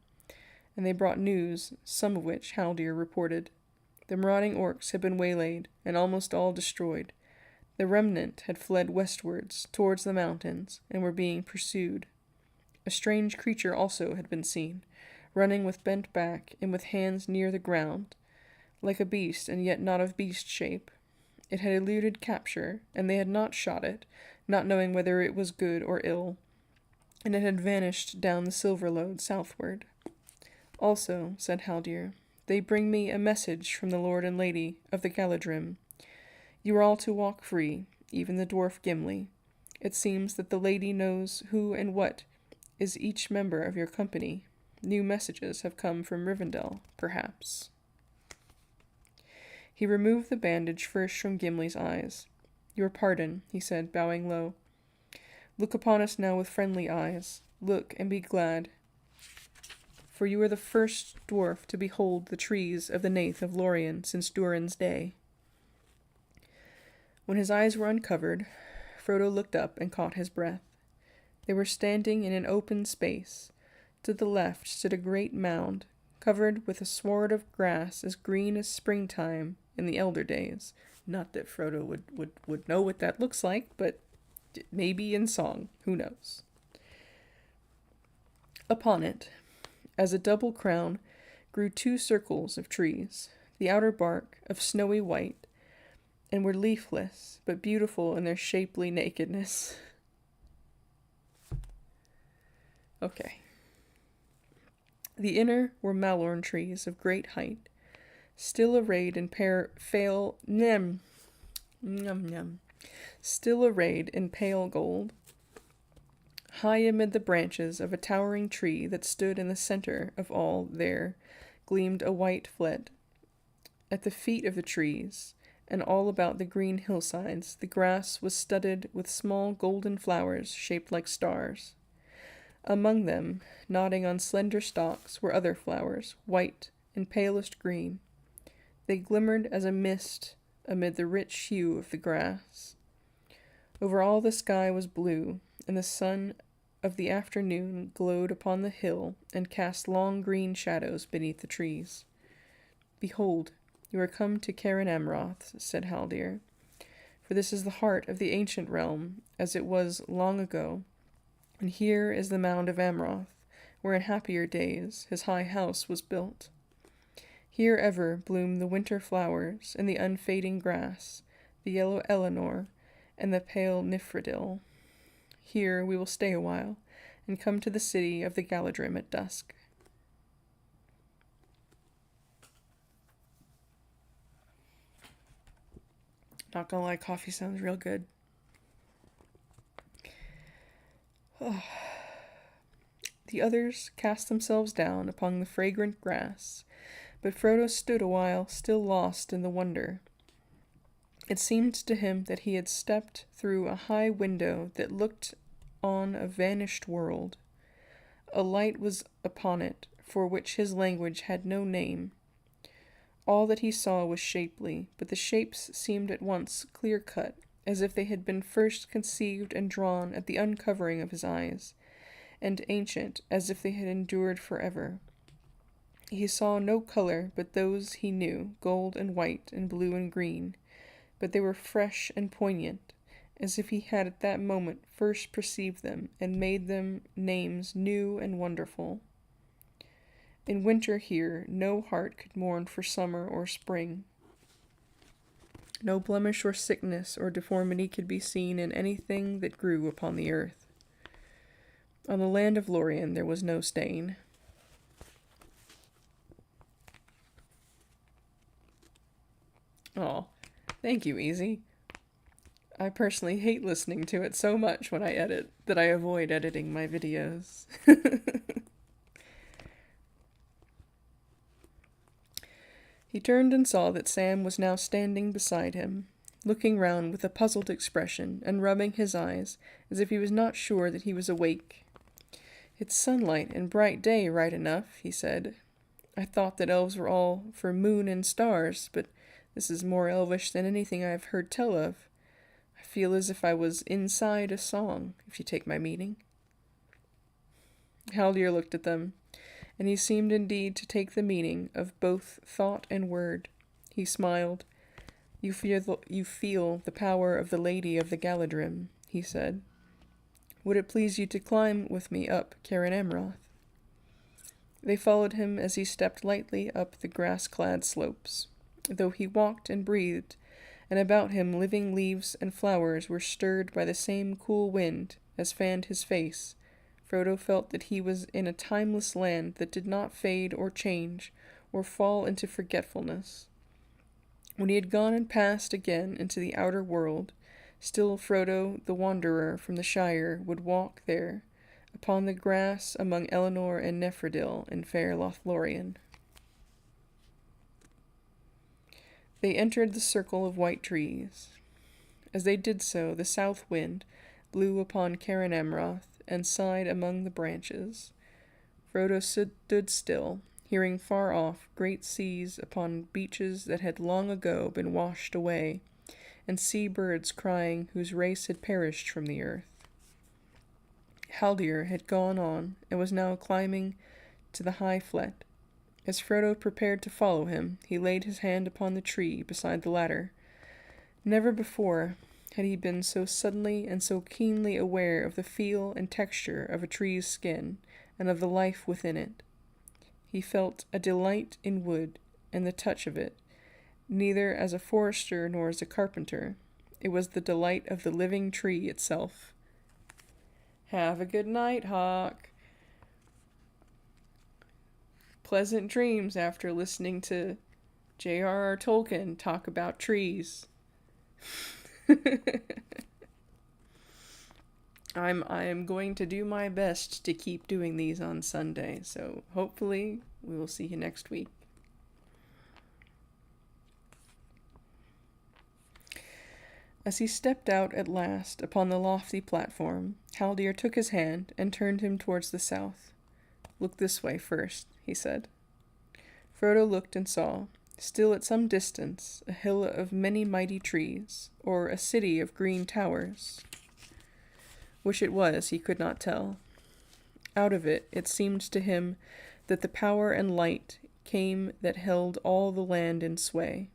and they brought news, some of which Haldir reported. The marauding orcs had been waylaid, and almost all destroyed. The remnant had fled westwards, towards the mountains, and were being pursued. A strange creature also had been seen, running with bent back and with hands near the ground, like a beast and yet not of beast shape. It had eluded capture, and they had not shot it, not knowing whether it was good or ill, and it had vanished down the Silverlode southward. Also, said Haldir, they bring me a message from the Lord and Lady of the Galadrim. You are all to walk free, even the dwarf Gimli. It seems that the lady knows who and what is each member of your company. New messages have come from Rivendell, perhaps. He removed the bandage first from Gimli's eyes. Your pardon, he said, bowing low. Look upon us now with friendly eyes. Look and be glad, for you are the first dwarf to behold the trees of the Nath of Lorien since Durin's day. When his eyes were uncovered, Frodo looked up and caught his breath. They were standing in an open space. To the left stood a great mound, covered with a sward of grass as green as springtime in the elder days. Not that Frodo would know what that looks like, but maybe in song, who knows. Upon it, as a double crown, grew 2 circles of trees, the outer bark of snowy white, and were leafless, but beautiful in their shapely nakedness. Okay. The inner were malorn trees of great height, still arrayed in pale Yum, yum. Still arrayed in pale gold, high amid the branches of a towering tree that stood in the center of all there gleamed a white flint. At the feet of the trees, and all about the green hillsides, the grass was studded with small golden flowers shaped like stars. Among them, nodding on slender stalks, were other flowers, white and palest green. They glimmered as a mist amid the rich hue of the grass. Over all the sky was blue, and the sun of the afternoon glowed upon the hill and cast long green shadows beneath the trees. "Behold, you are come to Caern Amroth," said Haldir, "for this is the heart of the ancient realm, as it was long ago, and here is the mound of Amroth, where in happier days his high house was built. Here ever bloom the winter flowers and the unfading grass, the yellow Elanor and the pale Nifredil. Here we will stay a while, and come to the city of the Galadrim at dusk." Not gonna lie, coffee sounds real good. The others cast themselves down upon the fragrant grass, but Frodo stood a while, still lost in the wonder. It seemed to him that he had stepped through a high window that looked on a vanished world. A light was upon it, for which his language had no name. All that he saw was shapely, but the shapes seemed at once clear-cut, as if they had been first conceived and drawn at the uncovering of his eyes, and ancient, as if they had endured forever. He saw no color but those he knew, gold and white and blue and green, but they were fresh and poignant, as if he had at that moment first perceived them and made them names new and wonderful. In winter here, no heart could mourn for summer or spring. No blemish or sickness or deformity could be seen in anything that grew upon the earth. On the land of Lorien there was no stain. Oh, thank you, Easy. I personally hate listening to it so much when I edit that I avoid editing my videos. He turned and saw that Sam was now standing beside him, looking round with a puzzled expression and rubbing his eyes as if he was not sure that he was awake. "It's sunlight and bright day right enough," he said. "I thought that elves were all for moon and stars, but this is more elvish than anything I have heard tell of. I feel as if I was inside a song, if you take my meaning." Haldir looked at them, and he seemed indeed to take the meaning of both thought and word. He smiled. You feel the power of the Lady of the Galadrim," he said. "Would it please you to climb with me up Caern Amroth?" They followed him as he stepped lightly up the grass-clad slopes. Though he walked and breathed, and about him living leaves and flowers were stirred by the same cool wind as fanned his face, Frodo felt that he was in a timeless land that did not fade or change or fall into forgetfulness. When he had gone and passed again into the outer world, still Frodo, the wanderer from the Shire, would walk there, upon the grass among Elanor and Nifredil in fair Lothlorien. They entered the circle of white trees. As they did so, the south wind blew upon Caern Amroth and sighed among the branches. Frodo stood still, hearing far off great seas upon beaches that had long ago been washed away, and sea-birds crying whose race had perished from the earth. Haldir had gone on, and was now climbing to the high flet. As Frodo prepared to follow him, he laid his hand upon the tree beside the ladder. Never before had he been so suddenly and so keenly aware of the feel and texture of a tree's skin, and of the life within it. He felt a delight in wood and the touch of it, neither as a forester nor as a carpenter. It was the delight of the living tree itself. Have a good night, Hawk. Pleasant dreams after listening to J.R.R. Tolkien talk about trees. I am going to do my best to keep doing these on Sunday, so hopefully we will see you next week. As he stepped out at last upon the lofty platform, Haldir took his hand and turned him towards the south. "Look this way first," he said. Frodo looked and saw, still at some distance, a hill of many mighty trees, or a city of green towers. Which it was, he could not tell. Out of it, it seemed to him that the power and light came that held all the land in sway.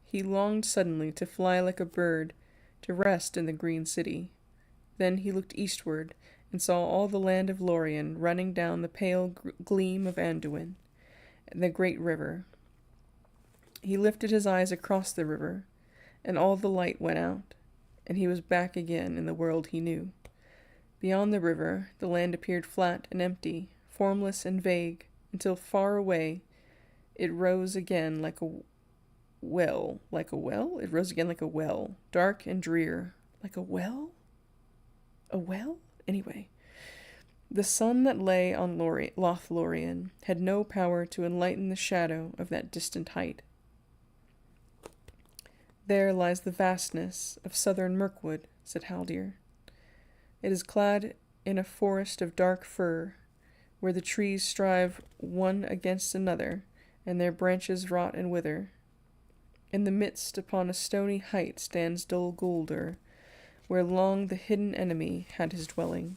He longed suddenly to fly like a bird, to rest in the green city. Then he looked eastward, and saw all the land of Lorien running down the pale gleam of Anduin, and the great river. He lifted his eyes across the river, and all the light went out, and he was back again in the world he knew. Beyond the river, the land appeared flat and empty, formless and vague, until far away it rose again like a well. Like a well? It rose again like a well, dark and drear. Like a well? A well? Anyway, the sun that lay on Lothlorien had no power to enlighten the shadow of that distant height. "There lies the vastness of southern Mirkwood," said Haldir. "It is clad in a forest of dark fir, where the trees strive one against another, and their branches rot and wither. In the midst upon a stony height stands Dol Guldur, where long the hidden enemy had his dwelling.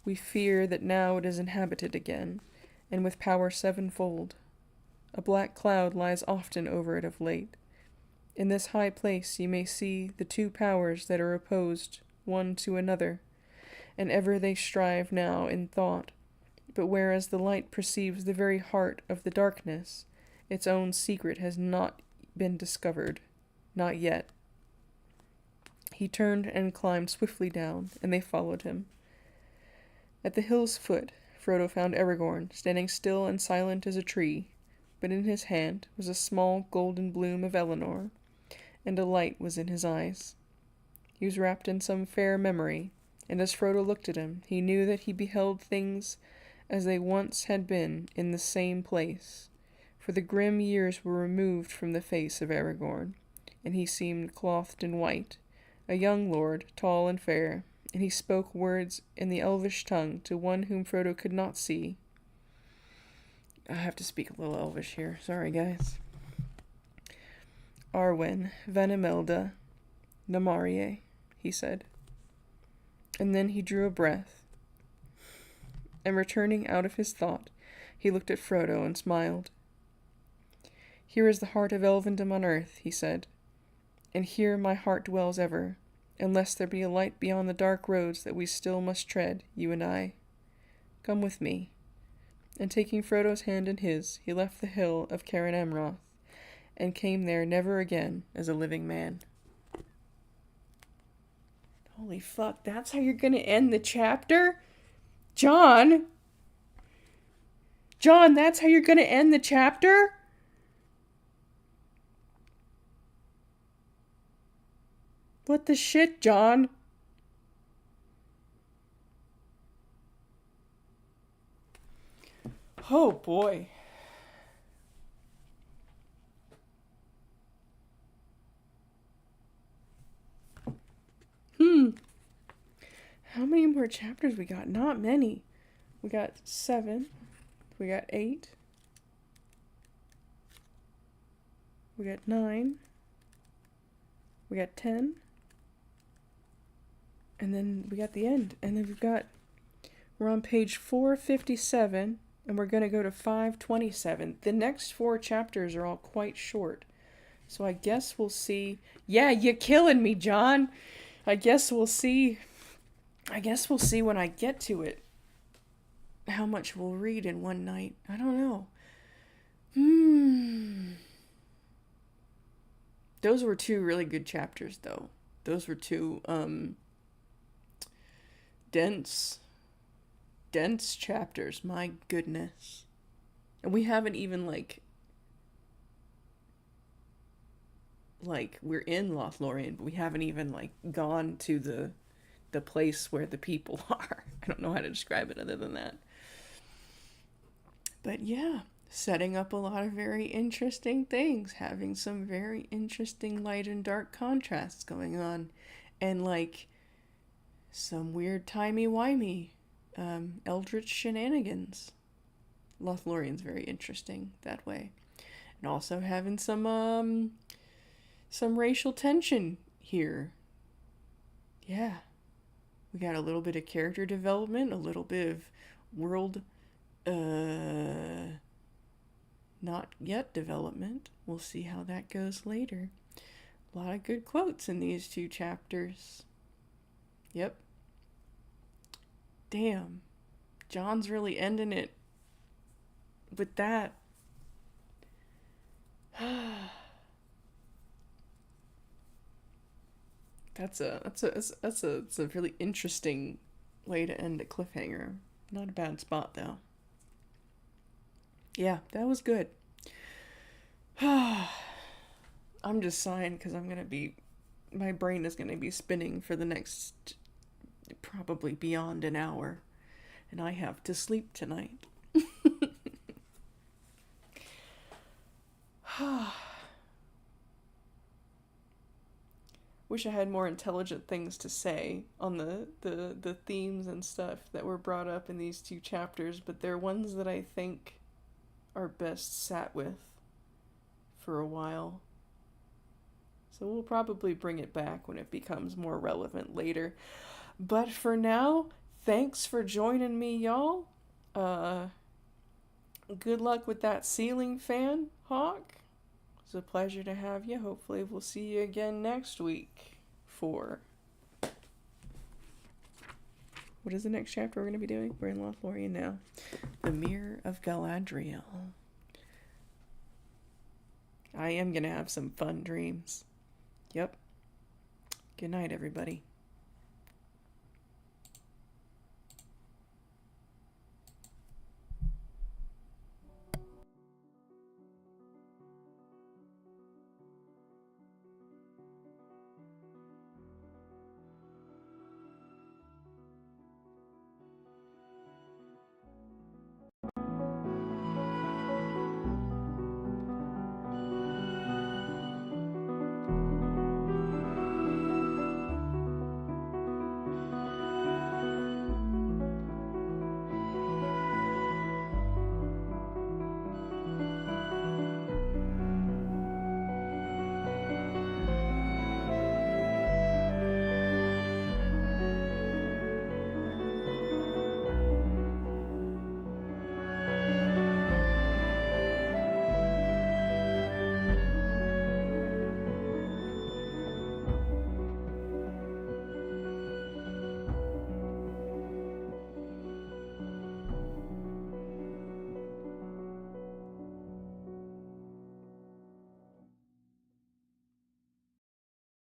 We fear that now it is inhabited again, and with power sevenfold. A black cloud lies often over it of late. In this high place ye may see the two powers that are opposed one to another, and ever they strive now in thought. But whereas the light perceives the very heart of the darkness, its own secret has not been discovered, not yet." He turned and climbed swiftly down, and they followed him. At the hill's foot, Frodo found Aragorn, standing still and silent as a tree, but in his hand was a small golden bloom of Elenor, and a light was in his eyes. He was wrapped in some fair memory, and as Frodo looked at him, he knew that he beheld things as they once had been in the same place, for the grim years were removed from the face of Aragorn, and he seemed clothed in white, a young lord, tall and fair, and he spoke words in the Elvish tongue to one whom Frodo could not see. I have to speak a little Elvish here, sorry guys. "Arwen, Vanimelda, Namarie," he said. And then he drew a breath, and returning out of his thought, he looked at Frodo and smiled. "Here is the heart of elvendom on earth," he said, "and here my heart dwells ever, unless there be a light beyond the dark roads that we still must tread, you and I. Come with me." And taking Frodo's hand in his, he left the hill of Caern Amroth, and came there never again as a living man. Holy fuck, that's how you're gonna end the chapter? John, that's how you're gonna end the chapter? What the shit, John? Oh boy. How many more chapters we got? Not many. We got 7. We got 8. We got 9. We got 10. And then we got the end. And then we're on page 457, and we're going to go to 527. The next 4 chapters are all quite short. So I guess we'll see. Yeah, you're killing me, John. I guess we'll see when I get to it how much we'll read in one night. I don't know. Those were 2 really good chapters, though. Those were 2 dense chapters. My goodness. And we haven't even like, we're in Lothlorien, but we haven't even, like, gone to the place where the people are. I don't know how to describe it other than that. But yeah, setting up a lot of very interesting things, having some very interesting light and dark contrasts going on, and like some weird timey-wimey eldritch shenanigans. Lothlorien's very interesting that way. And also having some racial tension here. Yeah. We got a little bit of character development, a little bit of world not yet development. We'll see how that goes later. A lot of good quotes in these 2 chapters. Yep. Damn. John's really ending it with that. That's a really interesting way to end a cliffhanger. Not a bad spot though. Yeah, that was good. I'm just sighing because my brain is gonna be spinning for the next probably beyond an hour, and I have to sleep tonight. Wish I had more intelligent things to say on the themes and stuff that were brought up in these 2 chapters, but they're ones that I think are best sat with for a while. So we'll probably bring it back when it becomes more relevant later. But for now, thanks for joining me, y'all. Good luck with that ceiling fan, Hawk. It's a pleasure to have you. Hopefully we'll see you again next week for... What is the next chapter we're going to be doing? We're in Lothlorien now. The Mirror of Galadriel. I am going to have some fun dreams. Yep. Good night, everybody.